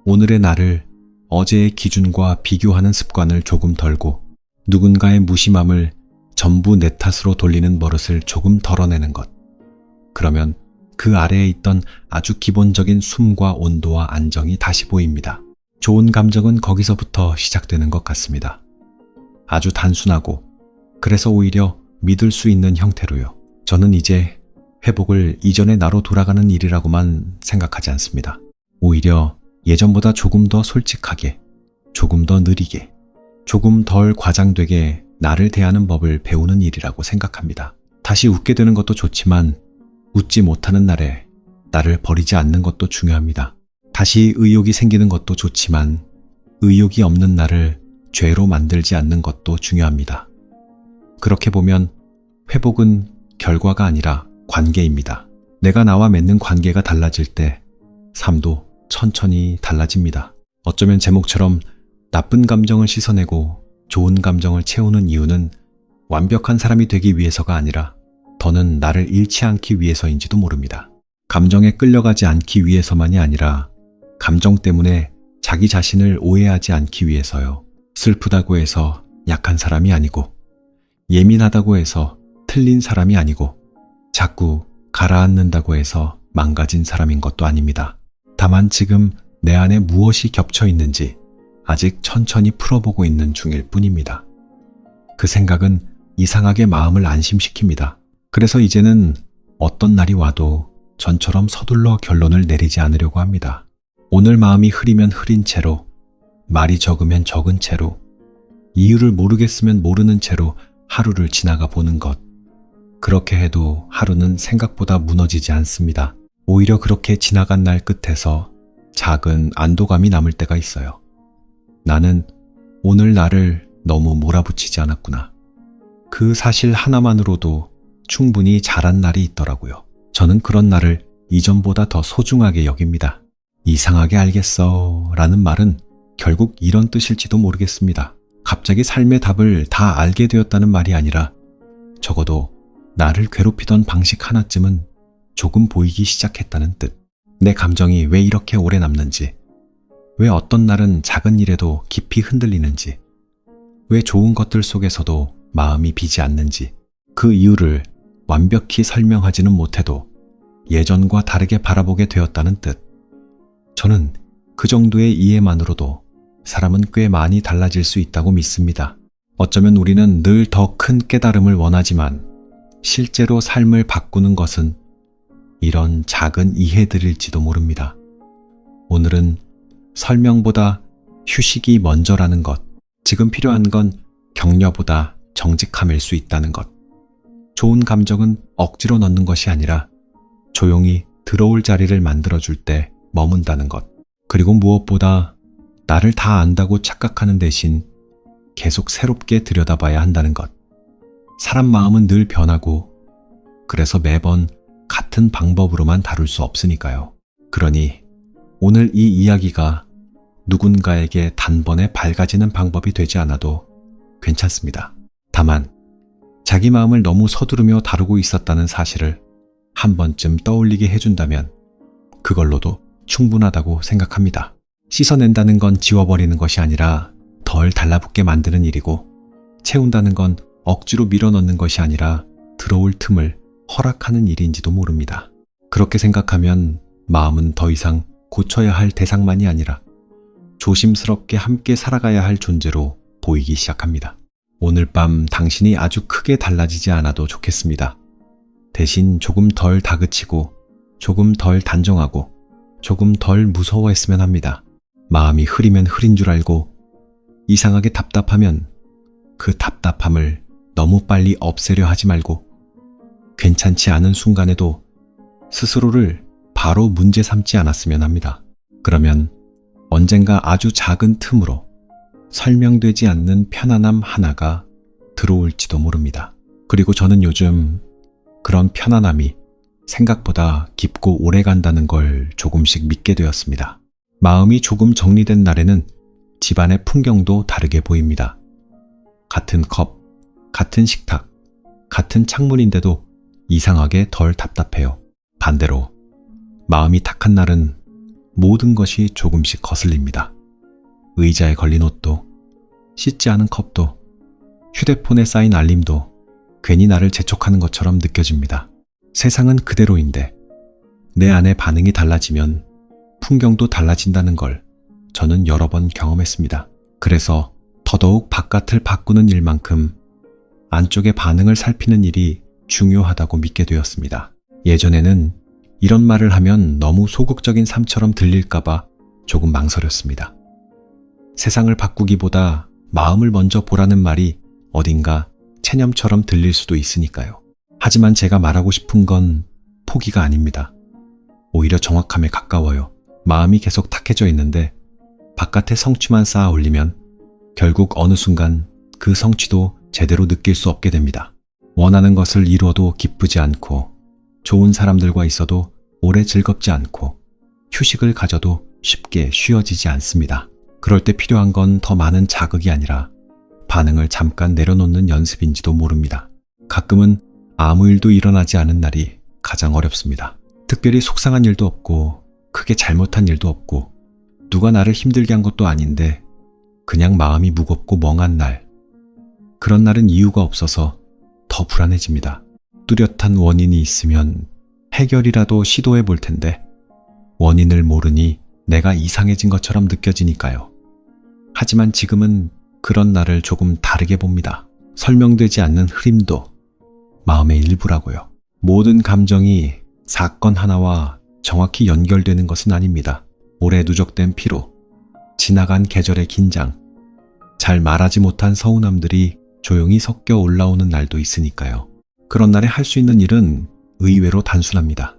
오늘의 나를 어제의 기준과 비교하는 습관을 조금 덜고 누군가의 무심함을 전부 내 탓으로 돌리는 버릇을 조금 덜어내는 것. 그러면 그 아래에 있던 아주 기본적인 숨과 온도와 안정이 다시 보입니다. 좋은 감정은 거기서부터 시작되는 것 같습니다. 아주 단순하고 그래서 오히려 믿을 수 있는 형태로요. 저는 이제 회복을 이전의 나로 돌아가는 일이라고만 생각하지 않습니다. 오히려 예전보다 조금 더 솔직하게, 조금 더 느리게, 조금 덜 과장되게 나를 대하는 법을 배우는 일이라고 생각합니다. 다시 웃게 되는 것도 좋지만 웃지 못하는 날에 나를 버리지 않는 것도 중요합니다. 다시 의욕이 생기는 것도 좋지만 의욕이 없는 나를 죄로 만들지 않는 것도 중요합니다. 그렇게 보면 회복은 결과가 아니라 관계입니다. 내가 나와 맺는 관계가 달라질 때 삶도 천천히 달라집니다. 어쩌면 제목처럼 나쁜 감정을 씻어내고 좋은 감정을 채우는 이유는 완벽한 사람이 되기 위해서가 아니라 더는 나를 잃지 않기 위해서인지도 모릅니다. 감정에 끌려가지 않기 위해서만이 아니라 감정 때문에 자기 자신을 오해하지 않기 위해서요. 슬프다고 해서 약한 사람이 아니고 예민하다고 해서 틀린 사람이 아니고 자꾸 가라앉는다고 해서 망가진 사람인 것도 아닙니다. 다만 지금 내 안에 무엇이 겹쳐 있는지 아직 천천히 풀어보고 있는 중일 뿐입니다. 그 생각은 이상하게 마음을 안심시킵니다. 그래서 이제는 어떤 날이 와도 전처럼 서둘러 결론을 내리지 않으려고 합니다. 오늘 마음이 흐리면 흐린 채로, 말이 적으면 적은 채로, 이유를 모르겠으면 모르는 채로 하루를 지나가 보는 것. 그렇게 해도 하루는 생각보다 무너지지 않습니다. 오히려 그렇게 지나간 날 끝에서 작은 안도감이 남을 때가 있어요. 나는 오늘 나를 너무 몰아붙이지 않았구나. 그 사실 하나만으로도 충분히 잘한 날이 있더라고요. 저는 그런 날을 이전보다 더 소중하게 여깁니다. 이상하게 알겠어 라는 말은 결국 이런 뜻일지도 모르겠습니다. 갑자기 삶의 답을 다 알게 되었다는 말이 아니라 적어도 나를 괴롭히던 방식 하나쯤은 조금 보이기 시작했다는 뜻. 내 감정이 왜 이렇게 오래 남는지, 왜 어떤 날은 작은 일에도 깊이 흔들리는지, 왜 좋은 것들 속에서도 마음이 비지 않는지, 그 이유를 완벽히 설명하지는 못해도 예전과 다르게 바라보게 되었다는 뜻. 저는 그 정도의 이해만으로도 사람은 꽤 많이 달라질 수 있다고 믿습니다. 어쩌면 우리는 늘 더 큰 깨달음을 원하지만 실제로 삶을 바꾸는 것은 이런 작은 이해들일지도 모릅니다. 오늘은 설명보다 휴식이 먼저라는 것, 지금 필요한 건 격려보다 정직함일 수 있다는 것, 좋은 감정은 억지로 넣는 것이 아니라 조용히 들어올 자리를 만들어줄 때 머문다는 것, 그리고 무엇보다 나를 다 안다고 착각하는 대신 계속 새롭게 들여다봐야 한다는 것. 사람 마음은 늘 변하고 그래서 매번 같은 방법으로만 다룰 수 없으니까요. 그러니 오늘 이 이야기가 누군가에게 단번에 밝아지는 방법이 되지 않아도 괜찮습니다. 다만 자기 마음을 너무 서두르며 다루고 있었다는 사실을 한 번쯤 떠올리게 해준다면 그걸로도 충분하다고 생각합니다. 씻어낸다는 건 지워버리는 것이 아니라 덜 달라붙게 만드는 일이고, 채운다는 건 억지로 밀어넣는 것이 아니라 들어올 틈을 허락하는 일인지도 모릅니다. 그렇게 생각하면 마음은 더 이상 고쳐야 할 대상만이 아니라 조심스럽게 함께 살아가야 할 존재로 보이기 시작합니다. 오늘 밤 당신이 아주 크게 달라지지 않아도 좋겠습니다. 대신 조금 덜 다그치고 조금 덜 단정하고 조금 덜 무서워했으면 합니다. 마음이 흐리면 흐린 줄 알고 이상하게 답답하면 그 답답함을 너무 빨리 없애려 하지 말고 괜찮지 않은 순간에도 스스로를 바로 문제 삼지 않았으면 합니다. 그러면 언젠가 아주 작은 틈으로 설명되지 않는 편안함 하나가 들어올지도 모릅니다. 그리고 저는 요즘 그런 편안함이 생각보다 깊고 오래 간다는 걸 조금씩 믿게 되었습니다. 마음이 조금 정리된 날에는 집안의 풍경도 다르게 보입니다. 같은 컵, 같은 식탁, 같은 창문인데도 이상하게 덜 답답해요. 반대로 마음이 탁한 날은 모든 것이 조금씩 거슬립니다. 의자에 걸린 옷도, 씻지 않은 컵도, 휴대폰에 쌓인 알림도 괜히 나를 재촉하는 것처럼 느껴집니다. 세상은 그대로인데 내 안의 반응이 달라지면 풍경도 달라진다는 걸 저는 여러 번 경험했습니다. 그래서 더더욱 바깥을 바꾸는 일만큼 안쪽의 반응을 살피는 일이 중요하다고 믿게 되었습니다. 예전에는 이런 말을 하면 너무 소극적인 삶처럼 들릴까봐 조금 망설였습니다. 세상을 바꾸기보다 마음을 먼저 보라는 말이 어딘가 체념처럼 들릴 수도 있으니까요. 하지만 제가 말하고 싶은 건 포기가 아닙니다. 오히려 정확함에 가까워요. 마음이 계속 탁해져 있는데 바깥에 성취만 쌓아 올리면 결국 어느 순간 그 성취도 제대로 느낄 수 없게 됩니다. 원하는 것을 이루어도 기쁘지 않고, 좋은 사람들과 있어도 오래 즐겁지 않고, 휴식을 가져도 쉽게 쉬어지지 않습니다. 그럴 때 필요한 건 더 많은 자극이 아니라 반응을 잠깐 내려놓는 연습인지도 모릅니다. 가끔은 아무 일도 일어나지 않은 날이 가장 어렵습니다. 특별히 속상한 일도 없고 크게 잘못한 일도 없고 누가 나를 힘들게 한 것도 아닌데 그냥 마음이 무겁고 멍한 날. 그런 날은 이유가 없어서 더 불안해집니다. 뚜렷한 원인이 있으면 해결이라도 시도해 볼 텐데 원인을 모르니 내가 이상해진 것처럼 느껴지니까요. 하지만 지금은 그런 날을 조금 다르게 봅니다. 설명되지 않는 흐림도 마음의 일부라고요. 모든 감정이 사건 하나와 정확히 연결되는 것은 아닙니다. 오래 누적된 피로, 지나간 계절의 긴장, 잘 말하지 못한 서운함들이 조용히 섞여 올라오는 날도 있으니까요. 그런 날에 할 수 있는 일은 의외로 단순합니다.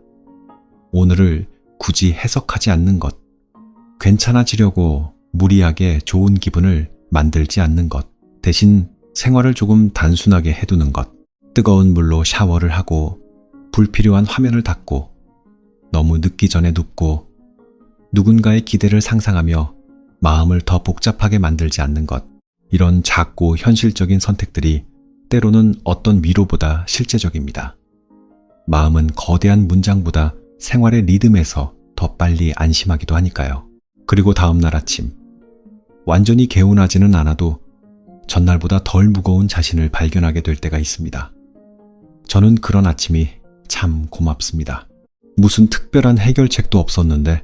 오늘을 굳이 해석하지 않는 것, 괜찮아지려고 무리하게 좋은 기분을 만들지 않는 것, 대신 생활을 조금 단순하게 해두는 것, 뜨거운 물로 샤워를 하고 불필요한 화면을 닫고 너무 늦기 전에 눕고 누군가의 기대를 상상하며 마음을 더 복잡하게 만들지 않는 것, 이런 작고 현실적인 선택들이 때로는 어떤 위로보다 실제적입니다. 마음은 거대한 문장보다 생활의 리듬에서 더 빨리 안심하기도 하니까요. 그리고 다음날 아침, 완전히 개운하지는 않아도 전날보다 덜 무거운 자신을 발견하게 될 때가 있습니다. 저는 그런 아침이 참 고맙습니다. 무슨 특별한 해결책도 없었는데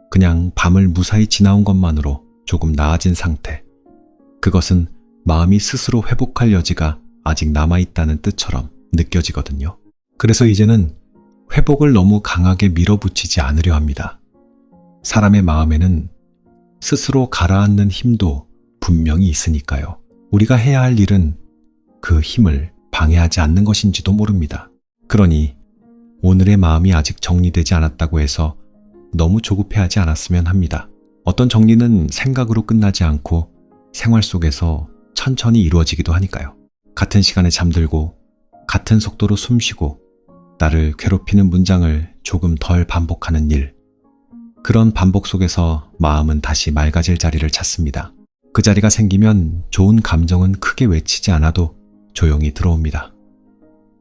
그냥 밤을 무사히 지나온 것만으로 조금 나아진 상태. 그것은 마음이 스스로 회복할 여지가 아직 남아있다는 뜻처럼 느껴지거든요. 그래서 이제는 회복을 너무 강하게 밀어붙이지 않으려 합니다. 사람의 마음에는 스스로 가라앉는 힘도 분명히 있으니까요. 우리가 해야 할 일은 그 힘을 방해하지 않는 것인지도 모릅니다. 그러니 오늘의 마음이 아직 정리되지 않았다고 해서 너무 조급해하지 않았으면 합니다. 어떤 정리는 생각으로 끝나지 않고 생활 속에서 천천히 이루어지기도 하니까요. 같은 시간에 잠들고 같은 속도로 숨쉬고 나를 괴롭히는 문장을 조금 덜 반복하는 일. 그런 반복 속에서 마음은 다시 맑아질 자리를 찾습니다. 그 자리가 생기면 좋은 감정은 크게 외치지 않아도 조용히 들어옵니다.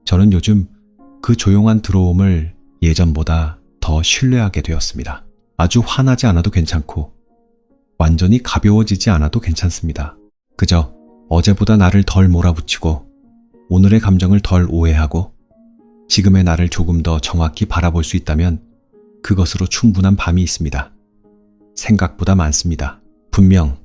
저는 요즘 그 조용한 들어옴을 예전보다 더 신뢰하게 되었습니다. 아주 화나지 않아도 괜찮고 완전히 가벼워지지 않아도 괜찮습니다. 그저 어제보다 나를 덜 몰아붙이고 오늘의 감정을 덜 오해하고 지금의 나를 조금 더 정확히 바라볼 수 있다면 그것으로 충분한 밤이 있습니다. 생각보다 많습니다. 분명